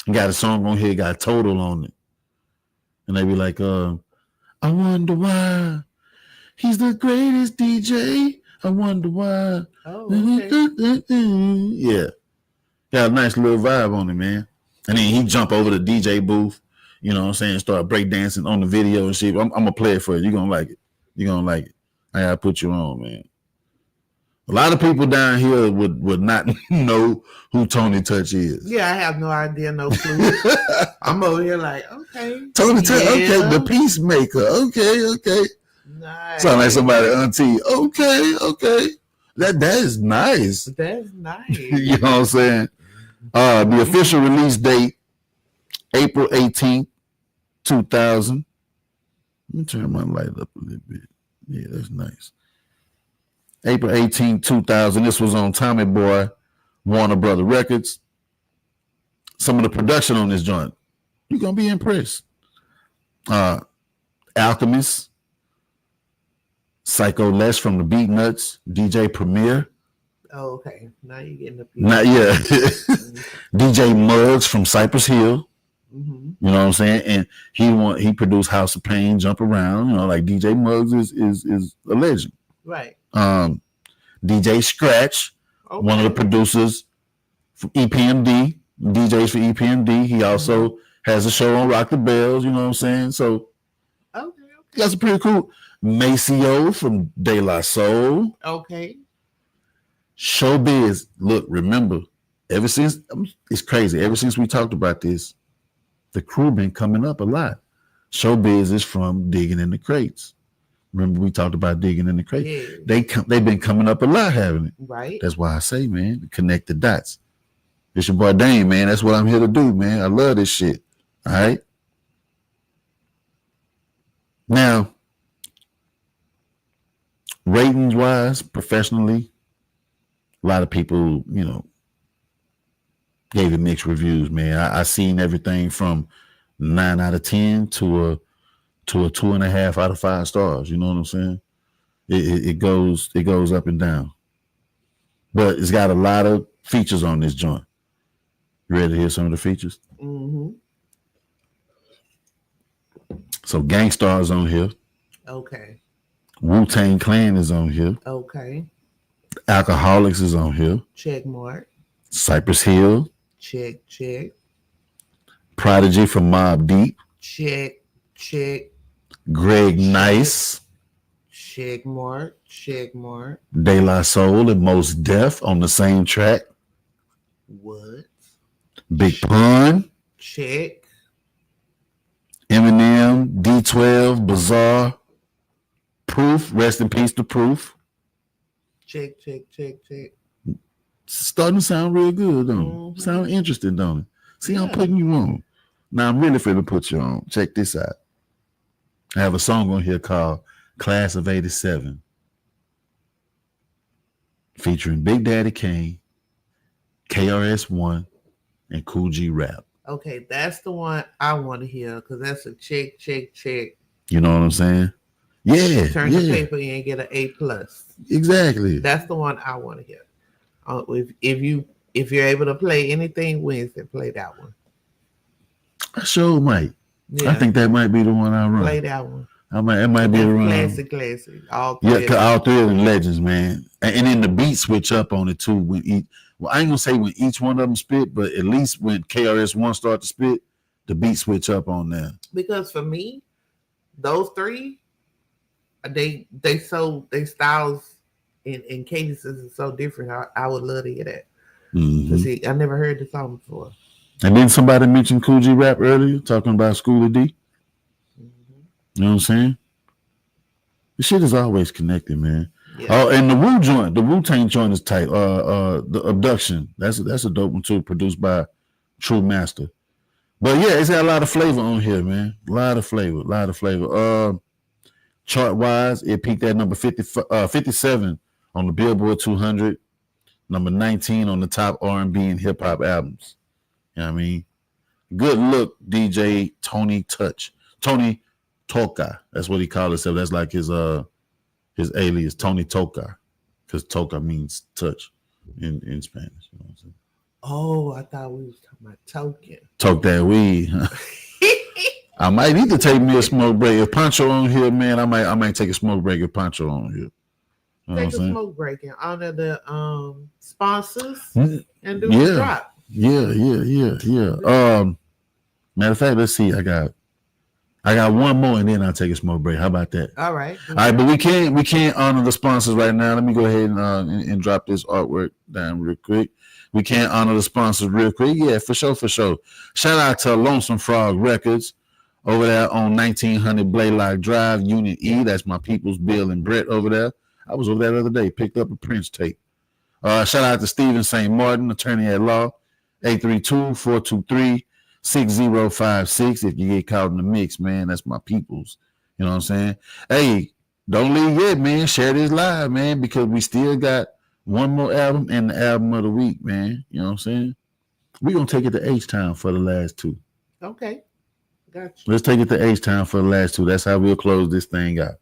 He got a song on here, got Total on it. And they be like, I wonder why he's the greatest DJ. I wonder why. Oh, okay. Yeah. Got a nice little vibe on it, man. And then he jump over the DJ booth, you know what I'm saying, start breakdancing on the video and shit. I'm going to play it for you. You're going to like it. You're going to like it. I got to put you on, man. A lot of people down here would not know who Tony Touch is. Yeah, I have no idea, no clue. I'm over here like, okay. Tony Touch, okay, the Peacemaker. Okay. Nice. Sound like somebody auntie. Okay. That is nice. That's nice. You know what I'm saying? The official release date, April 18th, 2000. Let me turn my light up a little bit. Yeah, that's nice. April 18th, 2000. This was on Tommy Boy, Warner Brother Records. Some of the production on this joint, you're going to be impressed. Alchemist, Psycho Les from the Beat Nuts, DJ Premier. Oh, okay. Now you're getting the Not yet. DJ Muggs from Cypress Hill. Mm-hmm. You know what I'm saying? And he produced House of Pain, Jump Around. You know, like DJ Muggs is a legend. Right. DJ Scratch, one of the producers from EPMD, DJs for EPMD. He also has a show on Rock the Bells. You know what I'm saying? So that's pretty cool. Maceo from De La Soul. Okay. Showbiz. Look, remember, ever since it's crazy. Ever since we talked about this, the crew been coming up a lot. Showbiz is from Digging in the Crates. Remember we talked about Digging in the Crates? Yeah. They've been coming up a lot, haven't it? Right. That's why I say, man, connect the dots. It's your boy Dane, man. That's what I'm here to do, man. I love this shit. All right. Now, ratings wise, professionally, a lot of people, you know, gave it mixed reviews, man. I seen everything from 9 out of 10 to a 2.5 out of 5 stars. You know what I'm saying? It goes up and down. But it's got a lot of features on this joint. You ready to hear some of the features? Mm-hmm. So Gangstar is on here. Okay. Wu-Tang Clan is on here. Okay. Alcoholics is on here. Check mark. Cypress Hill. Check. Prodigy from Mobb Deep. Check. Greg Nice. Check mark. De La Soul and Mos Def on the same track. What? Big Pun. Check. Eminem, D12, Bizarre. Proof, rest in peace to Proof. Check. Starting to sound real good, don't it? Mm-hmm. Sound interesting, don't it? See, I'm putting you on. Now I'm really finna put you on. Check this out. I have a song on here called Class of 87. Featuring Big Daddy Kane, KRS-One, and Kool G Rap. Okay, that's the one I want to hear because that's a check. You know what I'm saying? Yeah. Turn the paper in and get an A+. Exactly. That's the one I want to hear. If you're able to play anything Wednesday, play that one. I sure might. Yeah. I think that might be the one I run. Play that one. It might be the run. Classic. All three of them legends, man. And then the beat switch up on it too. I ain't gonna say when each one of them spit, but at least when KRS-One start to spit, the beat switch up on there. Because for me, those three, they styles and cadences are so different. I would love to hear that. Mm-hmm. See, I never heard the song before. And then somebody mentioned Kool G Rap earlier, talking about Schoolie D. Mm-hmm. You know what I'm saying? The shit is always connected, man. Yeah. Oh, and the Wu-Tang joint is tight. The Abduction, that's a dope one too, produced by True Master. But yeah, it's got a lot of flavor on here, man. A lot of flavor. Chart wise, it peaked at number 57 on the Billboard 200, number 19 on the top R&B and hip hop albums. You know what I mean? Good look, DJ Tony Toca. That's what he called himself. That's like his alias, Tony Toca, because Toca means touch in Spanish. You know what I'm saying? Oh, I thought we was talking about token. Toke that weed. I might need to take me a smoke break. If Pancho on here, man, I might take a smoke break if Pancho on here. You know take a smoke break and honor the sponsors and do the drop. Yeah. Matter of fact, let's see. I got one more and then I'll take a smoke break. How about that? All right. But we can't honor the sponsors right now. Let me go ahead and drop this artwork down real quick. We can't honor the sponsors real quick. Yeah, for sure. Shout out to Lonesome Frog Records over there on 1900 Blaylock Drive, Unit E. That's my people's Bill and Brett over there. I was over there the other day, picked up a Prince tape. Shout out to Stephen St. Martin, attorney at law, 832-423-6056. If you get caught in the mix, man, that's my peoples. You know what I'm saying? Hey, don't leave yet, man. Share this live, man, because we still got one more album and the album of the week, man. You know what I'm saying? We're going to take it to H-Town for the last two. Okay. Gotcha. Let's take it to H-Town for the last two. That's how we'll close this thing out.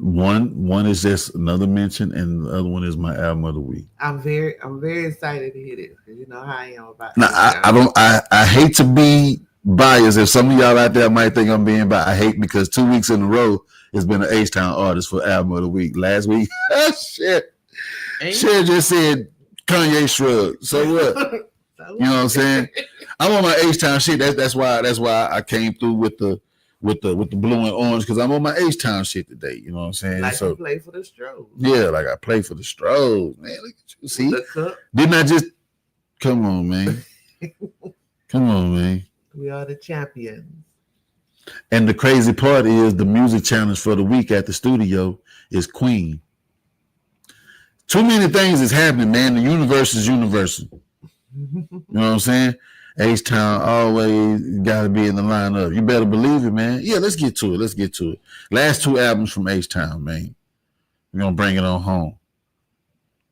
One is just another mention, and the other one is my album of the week. I'm very excited to hear this because you know how I am about. Now, I hate to be biased. If some of y'all out there might think I'm being biased, I hate because 2 weeks in a row it's been an H-Town artist for album of the week. Last week, shit just said Kanye Shrug. So what? You know what I'm saying? I'm on my H-Town shit. That's why I came through with the blue and orange because I'm on my H-Town shit today. You know what I'm saying? Like you play for the Stros. Yeah, like I play for the Stros, man. Look at you. See? Didn't I just come on, man? Come on, man. We are the champions. And the crazy part is the music challenge for the week at the studio is Queen. Too many things is happening, man. The universe is universal. You know what I'm saying? H-Town always got to be in the lineup. You better believe it, man. Yeah, let's get to it. Last two albums from H-Town, man. We're going to bring it on home.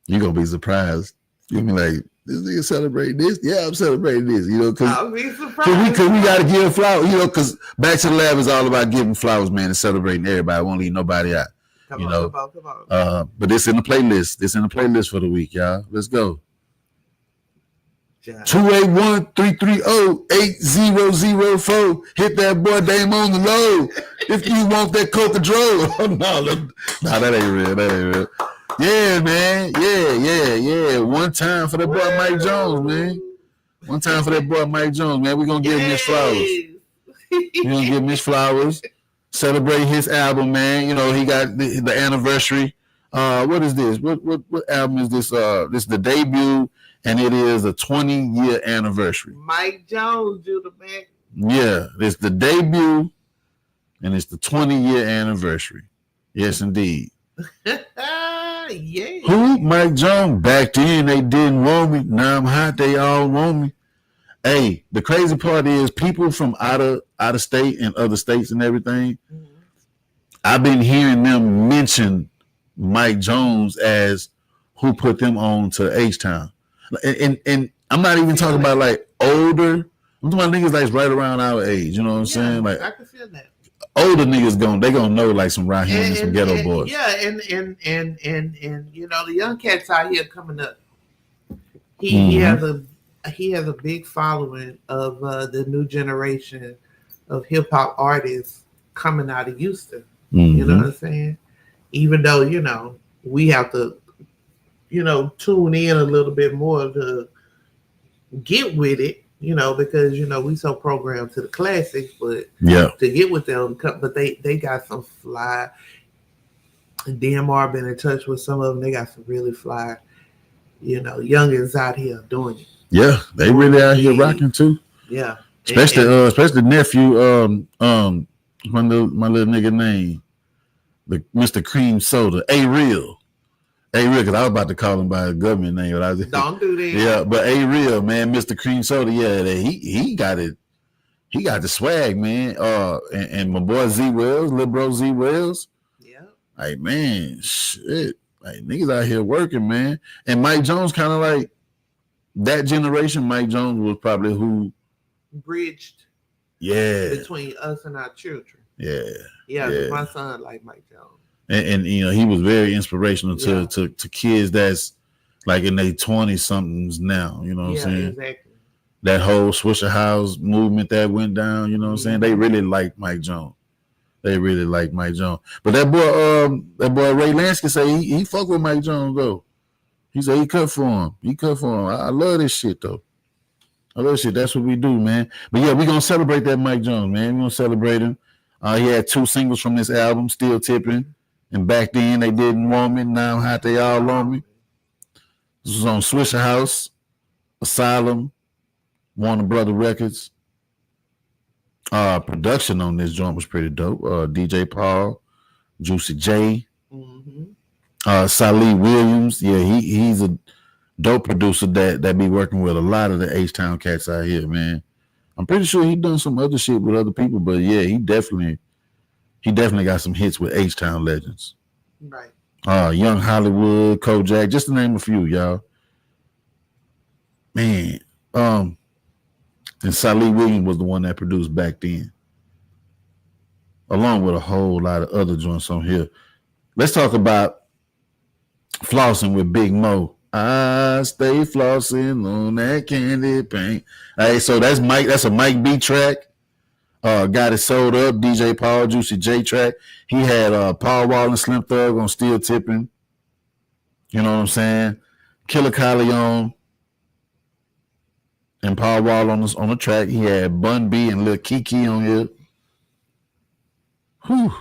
You're going to be surprised. You're going to be like, this nigga celebrating this? Yeah, I'm celebrating this, you know, because I'll be surprised. Cause we got to give flowers, you know, because Back to the Lab is all about giving flowers, man, and celebrating everybody. I won't leave nobody out, come on. But this in the playlist. This in the playlist for the week, y'all. Let's go. 281-330-8004. Hit that boy Dame on the low. If you want that Coca-Cola. No, that ain't real. Yeah, man. Yeah. One time for that boy Mike Jones, man. We're going to give Miss Flowers. We're going to give Miss Flowers. Celebrate his album, man. You know, he got the anniversary. What is this? What album is this? This is the debut. And it is a 20-year anniversary. Mike Jones, do the man. Yeah, it's the debut, and it's the 20-year anniversary. Yes, indeed. Yeah. Who? Mike Jones. Back then, they didn't want me. Now I'm hot. They all want me. Hey, the crazy part is people from out of state and other states and everything, I've been hearing them mention Mike Jones as who put them on to H-Town. And I'm not even talking about like older. I'm talking about niggas like right around our age. You know what I'm saying? Like I can feel that. Older niggas they gonna know like some Raheem and some Ghetto Boys. Yeah, and you know the young cats out here coming up. He has a big following of the new generation of hip hop artists coming out of Houston. You know what I'm saying? Even though you know we have to. You know, tune in a little bit more to get with it, you know, because, you know, we so programmed to the classics, but to get with them, but they got some fly. DMR been in touch with some of them. They got some really fly, you know, youngins out here doing it. Yeah, they really out here rocking too. Yeah. Especially nephew, my little nigga name, the Mr. Cream Soda, A-Real. Because I was about to call him by a government name. But don't do that. Yeah, but A-Real, man, Mr. Cream Soda, yeah, he got it. He got the swag, man. And my boy Z Wells, little bro Z Wells. Yeah. Like, man, shit. Like, niggas out here working, man. And Mike Jones kind of like that generation. Mike Jones was probably who bridged between us and our children. Yeah. My son like Mike Jones. And you know, he was very inspirational to kids that's like in their 20-somethings now. You know what I'm saying? Exactly. That whole Swisher House movement that went down, you know what I'm saying? They really like Mike Jones. But that boy Ray Lansky say he fuck with Mike Jones though. He said he cut for him. I love this shit though. That's what we do, man. But yeah, we're gonna celebrate that Mike Jones, man. We're gonna celebrate him. He had 2 singles from this album, Still Tipping. And back then they didn't want me. Now I'm hot, they all want me. This was on Swisher House, Asylum, Warner Brother Records. Production on this joint was pretty dope. DJ Paul, Juicy J, Mm-hmm. Salih Williams. Yeah, he's a dope producer that be working with a lot of the H-Town cats out here, man. I'm pretty sure he done some other shit with other people, but yeah, he definitely got some hits with H-Town legends. Right. Young Hollywood, Kojak, just to name a few, y'all. Man, and Salih Williams was the one that produced back then, along with a whole lot of other joints on here. Let's talk about flossing with Big Mo. I stay flossing on that candy paint. Hey, so that's Mike. That's a Mike B track. Got it sold up. DJ Paul, Juicy J track. He had Paul Wall and Slim Thug on Steel Tipping. You know what I'm saying? Killer Kylie on and Paul Wall on the track. He had Bun B and Lil Kiki on here. Whew.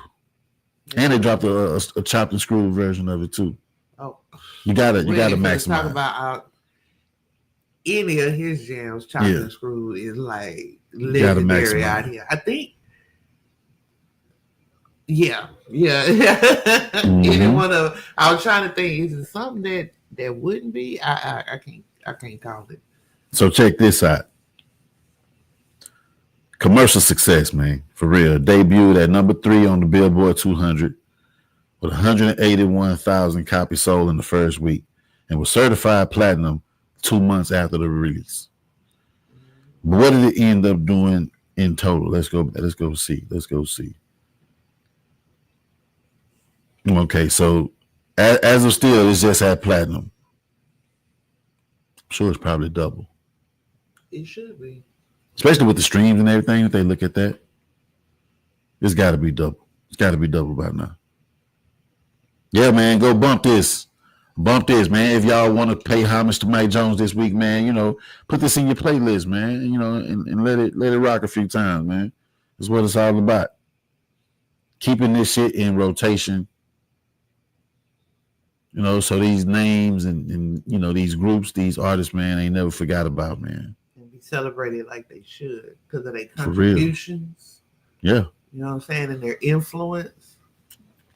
And they dropped a chopped and screwed version of it too. Oh, you gotta talk maximize. about any of his jams. Chopped and screwed is like legendary out here. I think. Yeah. Mm-hmm. Any one of. I was trying to think. Is it something that wouldn't be? I can't call it. So check this out. Commercial success, man, for real. Debuted at number 3 on the Billboard 200 with 181,000 copies sold in the first week, and was certified platinum 2 months after the release. But what did it end up doing in total? Let's go see. Okay, so as of still, it's just at platinum. I'm sure it's probably double. It should be. Especially with the streams and everything, if they look at that. It's got to be double. It's got to be double by now. Yeah, man, go bump this. Bump this, man. If y'all want to pay homage to Mike Jones this week, man, put this in your playlist, man, and let it rock a few times, man. That's what it's all about. Keeping this shit in rotation. So these names and these groups, these artists, man, they never forgot about, man. And be celebrated like they should because of their contributions. Yeah. You know what I'm saying? And their influence.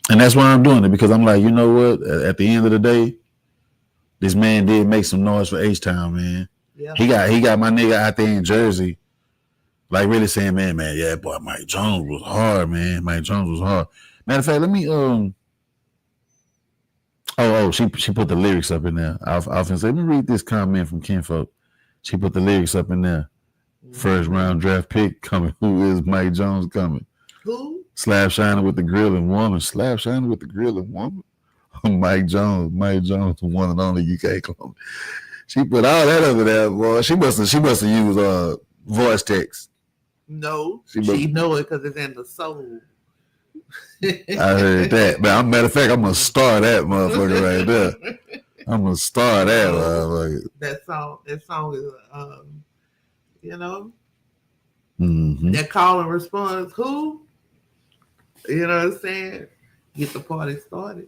And that's why I'm doing it, because I'm like, you know what? At the end of the day, this man did make some noise for H-Town, man. Yeah. He got my nigga out there in Jersey, like really saying, man, yeah, boy, Mike Jones was hard, man. Mike Jones was hard. Matter of fact, let me she put the lyrics up in there. I often say, let me read this comment from Kinfolk. She put the lyrics up in there. First round draft pick coming. Who is Mike Jones coming? Who? Slap shining with the grilling woman. Slap shining with the grilling woman. Mike Jones, the one and only UK clone. She put all that over there, boy. She must have used voice text. No, she know it because it's in the soul. I heard that. But matter of fact, I'm gonna star that motherfucker right there. I'm gonna star that motherfucker. That song is that call and response. Who? You know what I'm saying? Get the party started.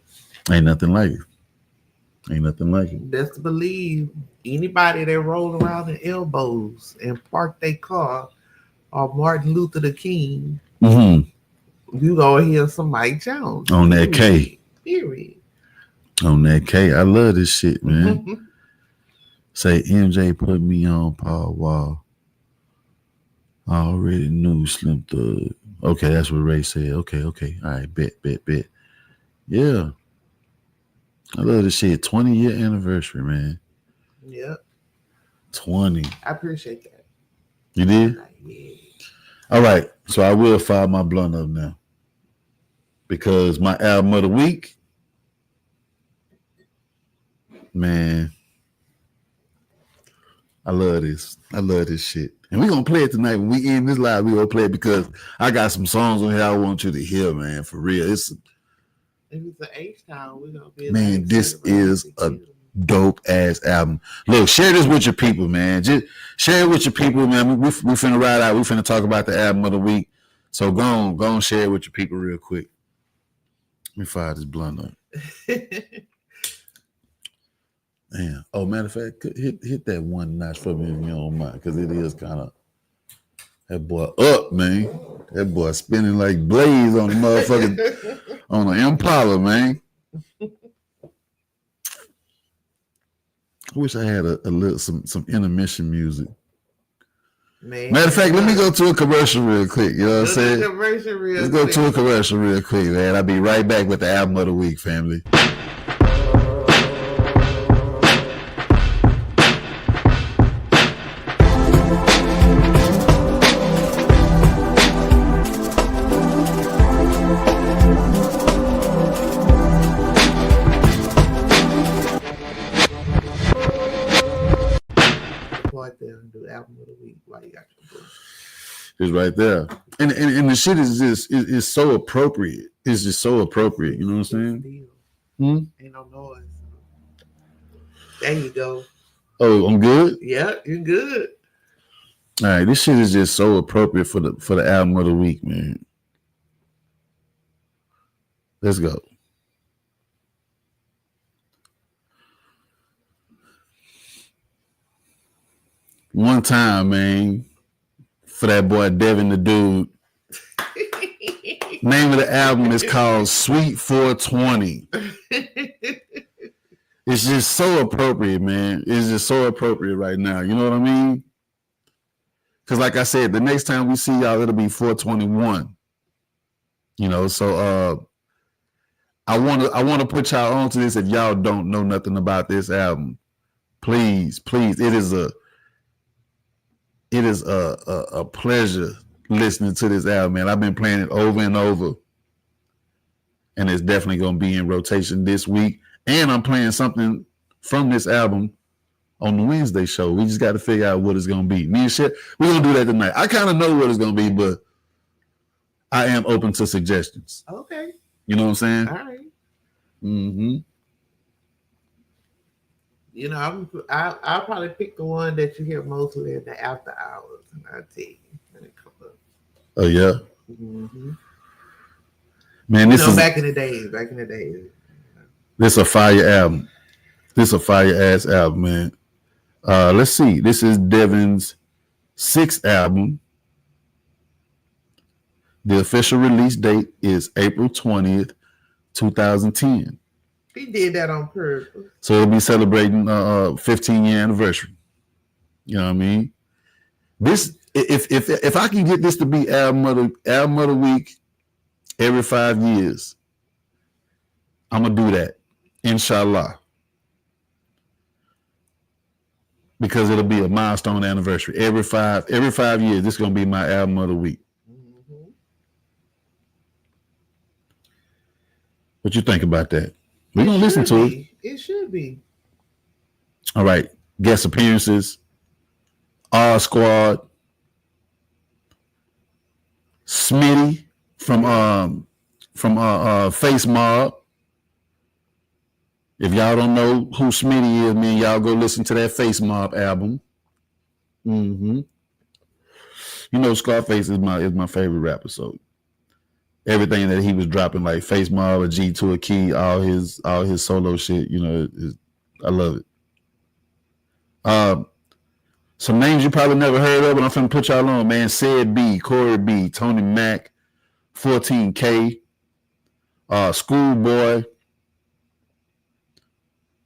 Ain't nothing like it. Best to believe anybody that roll around in elbows and park their car or Martin Luther the King, you gonna hear some Mike Jones on that K. Period. On that K. I love this shit, man. Say MJ put me on Paul Wall. I already knew Slim Thug. Okay, that's what Ray said. Okay. All right, bet. Yeah. I love this shit. 20-year anniversary, man. Yep. 20. I appreciate that. You did? Yeah. All right. So I will fire my blunt up now. Because my album of the week, man, I love this. I love this shit. And we're going to play it tonight. When we end this live, we're going to play it because I got some songs on here I want you to hear, man, for real. If it's an H-Town, we're going to be man, this is a dope-ass album. Look, share this with your people, man. Just share it with your people, man. We finna ride out. We finna talk about the album of the week. So go on, share it with your people real quick. Let me fire this blunt up. Damn. Oh, matter of fact, hit that one notch for me if you don't mind, because it is kind of that boy up, man. That boy spinning like Blaze on the On an Impala, man. I wish I had a little some intermission music. Man, matter of fact, let me go to a commercial real quick. You know what I'm saying? Let's go to a commercial real quick, man. I'll be right back with the album of the week, family. Album of the week. Why you got to do it's right there, and the shit is just is so appropriate. It's just so appropriate. You know what I'm saying? Ain't no noise. There you go. Oh, I'm good. Yeah, you're good. All right, this shit is just so appropriate for the album of the week, man. Let's go. One time, man, for that boy Devin the Dude. Name of the album is called Sweet 420. It's just so appropriate, man. It's just so appropriate right now. You know what I mean? Because like I said, the next time we see y'all, it'll be 421. You know, so I wanna put y'all onto this if y'all don't know nothing about this album. Please, it is a pleasure listening to this album, man. I've been playing it over and over. And it's definitely going to be in rotation this week. And I'm playing something from this album on the Wednesday show. We just got to figure out what it's going to be. Me and shit, we're going to do that tonight. I kind of know what it's going to be, but I am open to suggestions. Okay. You know what I'm saying? All right. Mm-hmm. You know, I'll probably pick the one that you hear mostly in the after hours, and I'll tell you when it comes up. Oh yeah, man. This is back in the days. This is a fire album. This is a fire ass album, man. Let's see. This is Devin's 6th album. The official release date is April 20th, 2010. He did that on purpose. So he'll be celebrating 15-year anniversary. You know what I mean? This, if I can get this to be album of the week every 5 years, I'm gonna do that, inshallah, because it'll be a milestone anniversary every 5 years. This is gonna be my album of the week. Mm-hmm. What you think about that? We're going to listen to it. It should be. All right. Guest appearances. R Squad. Smitty from Face Mob. If y'all don't know who Smitty is, man, y'all go listen to that Face Mob album. Mm-hmm. You know, Scarface is my favorite rapper, so everything that he was dropping, like Face Mob, a G to a Key, all his solo shit, you know, I love it. Some names you probably never heard of, but I'm finna put y'all on, man. Said B, Corey B, Tony Mack, 14K, Schoolboy.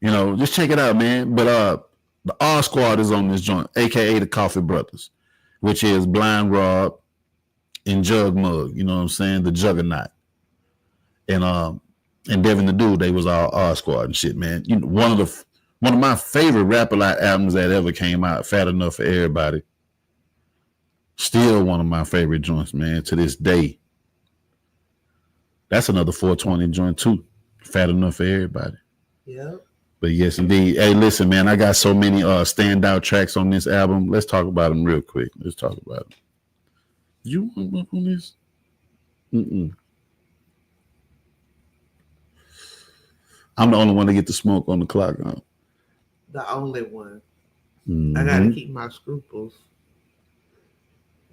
You know, just check it out, man. But the R Squad is on this joint, aka the Coffee Brothers, which is Blind Rob and Jug Mug, you know what I'm saying? The Juggernaut. And Devin the Dude, they was all R Squad and shit, man. You know, one of my favorite Rap-A-Lot albums that ever came out, Fat Enough for Everybody. Still one of my favorite joints, man, to this day. That's another 420 joint too. Fat Enough for Everybody. Yeah. But yes, indeed. Hey, listen, man, I got so many standout tracks on this album. Let's talk about them real quick. Let's talk about them. Did you want to work on this? I'm the only one to get the smoke on the clock. Huh? The only one. Mm-hmm. I got to keep my scruples.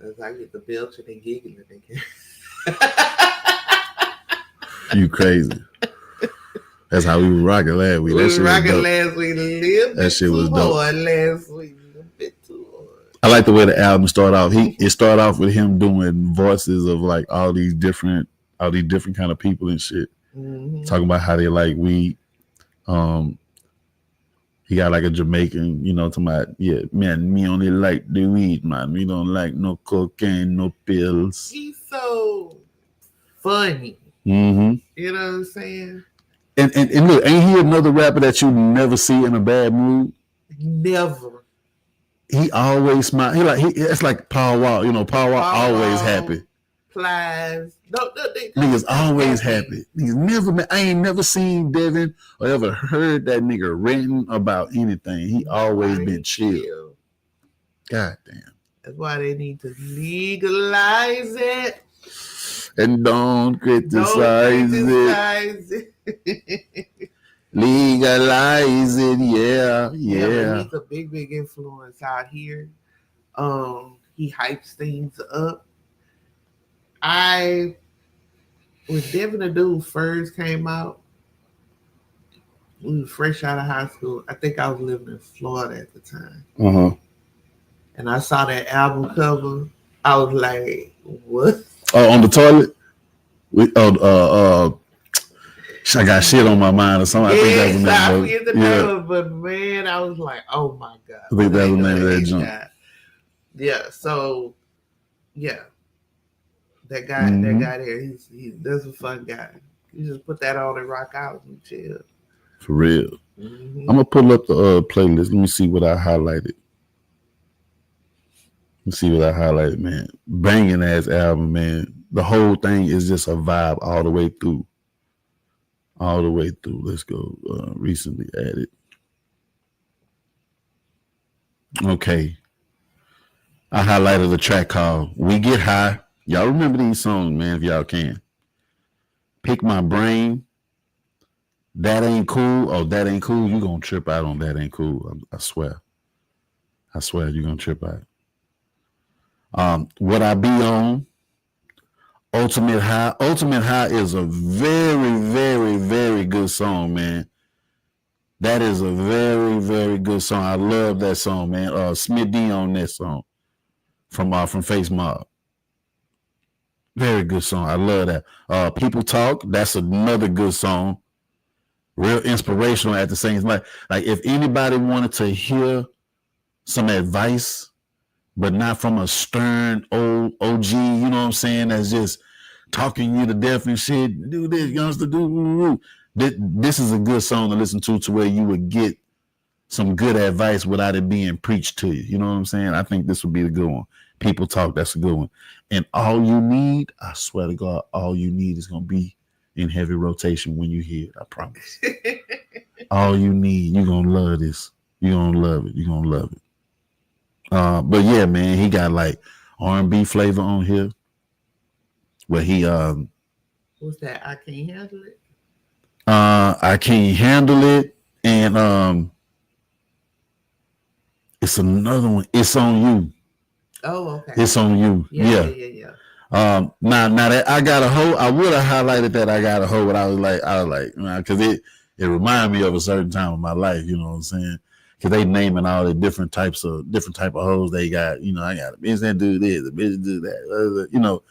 As I get the belching and giggling again. You crazy. That's how we were rocking last week. We were rocking last week. That shit was dope. Last week. A bit too hard. I like the way the album started off. It started off with him doing voices of like all these different kind of people and shit. talking about how they like weed. He got like a Jamaican, talking about, yeah, man, me only like the weed, man. We don't like no cocaine, no pills. He's so funny. Mm-hmm. You know what I'm saying? And look, ain't he another rapper that you never see in a bad mood? Never. He always smile. It's like Paul Wall. Paul Wall always happy. Plies. No, niggas always happy. Niggas I ain't never seen Devin or ever heard that nigga ranting about anything. He always been chill. God damn. That's why they need to legalize it. And don't criticize it. Legalize it, yeah. He's a big influence out here. He hypes things up. When Devin the Dude first came out, we was fresh out of high school. I think I was living in Florida at the time. And I saw that album cover. I was like, what? Oh, on the toilet? I got shit on my mind or something. Yes, I think that's the name of the name, but man, I was like, oh my God. I think that's the name of that junk. Yeah, so yeah. That guy there, that's a fun guy. You just put that on and rock out and chill. For real. I'm gonna pull up the playlist. Let me see what I highlighted. Man. Banging ass album, man. The whole thing is just a vibe all the way through. Let's go. Recently added. Okay. I highlighted a track called We Get High. Y'all remember these songs, man, if y'all can. Pick My Brain. That Ain't Cool. Oh, That Ain't Cool. You're going to trip out on That Ain't Cool. I swear. You're going to trip out. What I Be On. Ultimate High. Ultimate High is a very, very, very good song, man. That is a very, very good song. I love that song, man. Smith D on that song from Face Mob. Very good song. I love that. People Talk. That's another good song. Real inspirational at the same time. Like if anybody wanted to hear some advice, but not from a stern old OG, you know what I'm saying? That's just talking you to death and shit. Do this, youngster, do. This is a good song to listen to where you would get some good advice without it being preached to you. You know what I'm saying? I think this would be the good one. People Talk, that's a good one. And All You Need, I swear to God, All You Need is going to be in heavy rotation when you hear it, I promise. All You Need, you're going to love this. You're going to love it. But yeah, man, he got like R&B flavor on here. Where he what's that? I Can't Handle It. I Can't Handle It, and it's another one. It's On You. Oh, okay. It's On You. Yeah. Now that I Got a Hoe, I would have highlighted that I Got a Hoe, but I was like, because it reminded me of a certain time of my life. You know what I'm saying? Because they naming all the different type of hoes they got. You know, I got a bitch that do this, a bitch that do that. You know.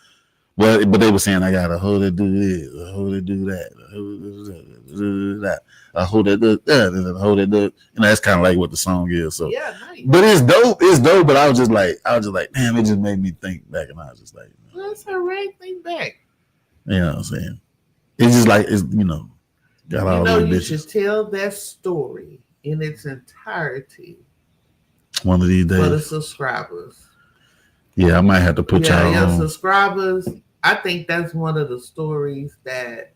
Well, but they were saying I got a hoe that do this, a hoe that do that, a hoe that do that, a hoe that does that, and a hoe that does. That's kind of like what the song is. So, yeah, nice. But it's dope. But I was just like, damn, it just made me think back, and I was just like, that's all right. Think back. You know what I'm saying? It's just like got all those bitches. You should tell that story in its entirety. One of these days for the subscribers. Yeah, I might have to put y'all on. Subscribers. I think that's one of the stories that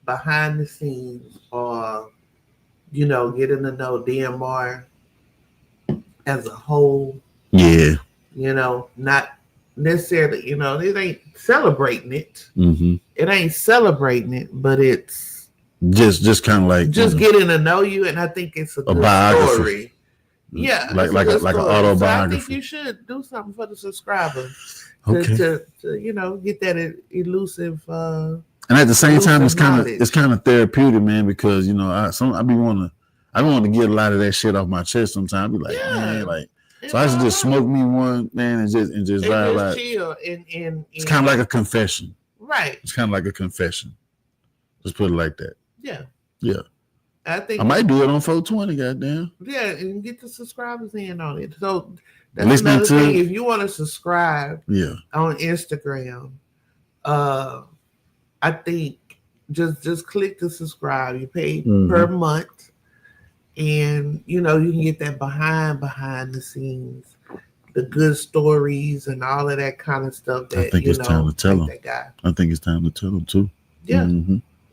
behind the scenes are, getting to know DMR as a whole. Yeah. Not necessarily, it ain't celebrating it. Mm-hmm. It ain't celebrating it, but it's just kind of like getting to know you, and I think it's a good story. Yeah, like an autobiography. So I think you should do something for the subscribers to get that elusive. And at the same time, it's kind of therapeutic, man, because I be wanting to get a lot of that shit off my chest. Sometimes I be like, man, like. So I should just smoke me one, man, and just vibe out. Chill and it's kind of like a confession, right? It's kind of like a confession. Let's put it like that. Yeah. Yeah. I think I might do it on 420, goddamn. Yeah, and get the subscribers in on it. So that's Listening another to thing. If you want to subscribe on Instagram, I think just click to subscribe. You pay per month, and you can get that behind the scenes, the good stories and all of that kind of stuff. That I think it's time to tell him. That guy. I think it's time to tell him too. Yeah,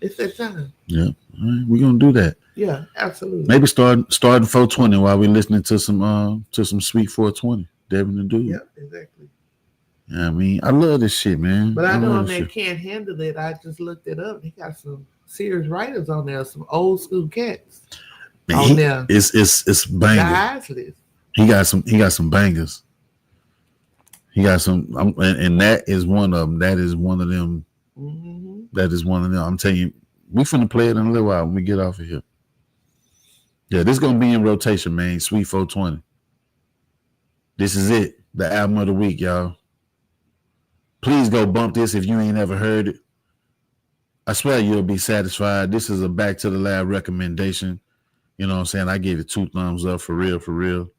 it's that time. Yeah, all right, we're gonna do that. Yeah, absolutely. Maybe starting 420 while we're listening to some sweet 420. Devin the Dude. Yeah, exactly. Yeah, I mean, I love this shit, man. But I know when they can't handle it, I just looked it up. He got some serious writers on there, some old school cats on there. It's bangers. He got some bangers. He got some, and that is one of them. That is one of them. That is one of them. I'm telling you, we finna play it in a little while when we get off of here. Yeah, this is gonna be in rotation, man. Sweet 420. This is it. The album of the week, y'all. Please go bump this if you ain't ever heard it. I swear you'll be satisfied. This is a Back to the Lab recommendation. You know what I'm saying? I gave it 2 thumbs up for real.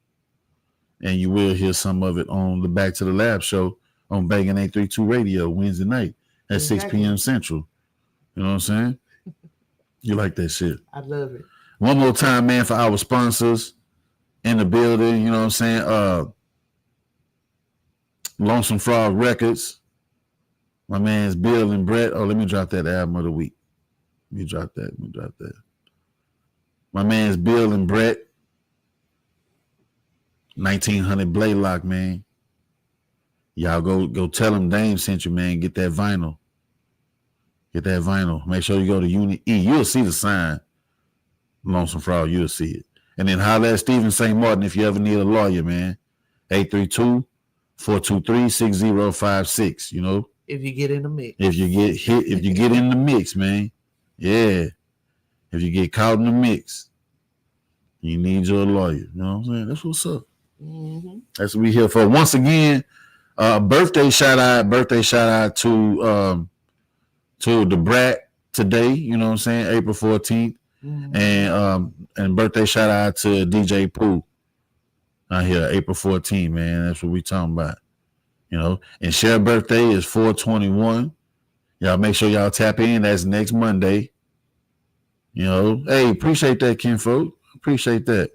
And you will hear some of it on the Back to the Lab show on Bangin' 832 Radio Wednesday night at 6 p.m. Central. You know what I'm saying? You like that shit. I love it. One more time, man, for our sponsors in the building. You know what I'm saying? Lonesome Frog Records. My man's Bill and Brett. Oh, let me drop that album of the week. Let me drop that. My man's Bill and Brett. 1900 Blaylock, man. Y'all go tell them Dame sent you, man. Get that vinyl. Make sure you go to Unit E. You'll see the sign. Lonesome Frog, you'll see it. And then holler at Stephen St. Martin if you ever need a lawyer, man. 832-423-6056, you know. If you get in the mix. If you get in the mix, man. Yeah. If you get caught in the mix, you need your lawyer. You know what I'm saying? That's what's up. That's what we here for. Once again, birthday shout out to the Brat today, you know what I'm saying? April 14th. And birthday shout out to DJ Pooh out here, April 14th, man. That's what we talking about. You know, and Cher's birthday is 4/21. Y'all make sure y'all tap in. That's next Monday. You know, hey, appreciate that, kinfolk. Appreciate that.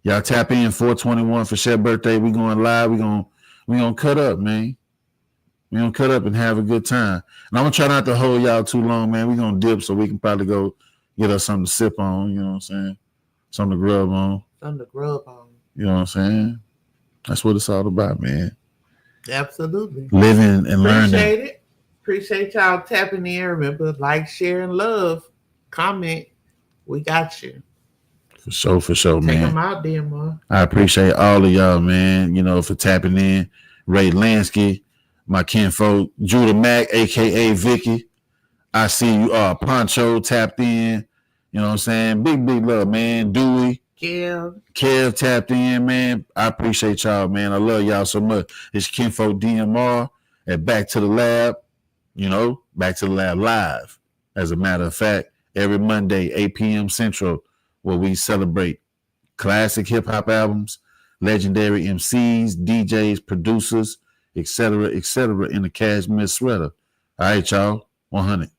Y'all tap in 4/21 for Cher's birthday. We going live. We gonna cut up, man. We gonna cut up and have a good time. And I'm gonna try not to hold y'all too long, man. We gonna dip so we can probably go get us something to sip on. You know what I'm saying? Something to grub on. You know what I'm saying? That's what it's all about, man. Absolutely. Living and learning. Appreciate y'all tapping in. Remember, like, share, and love. Comment. We got you. For sure, man. Take them out there, man. I appreciate all of y'all, man, you know, for tapping in. Ray Lansky, my kinfolk, Judah Mack, a.k.a. Vicky. I see you, Poncho tapped in. You know what I'm saying? Big love, man. Dewey. Kev tapped in, man. I appreciate y'all, man. I love y'all so much. It's kinfolk DMR at Back to the Lab. You know, Back to the Lab live. As a matter of fact, every Monday, 8 p.m. Central, where we celebrate classic hip-hop albums, legendary MCs, DJs, producers, etc., in the cashmere sweater. All right, y'all. 100.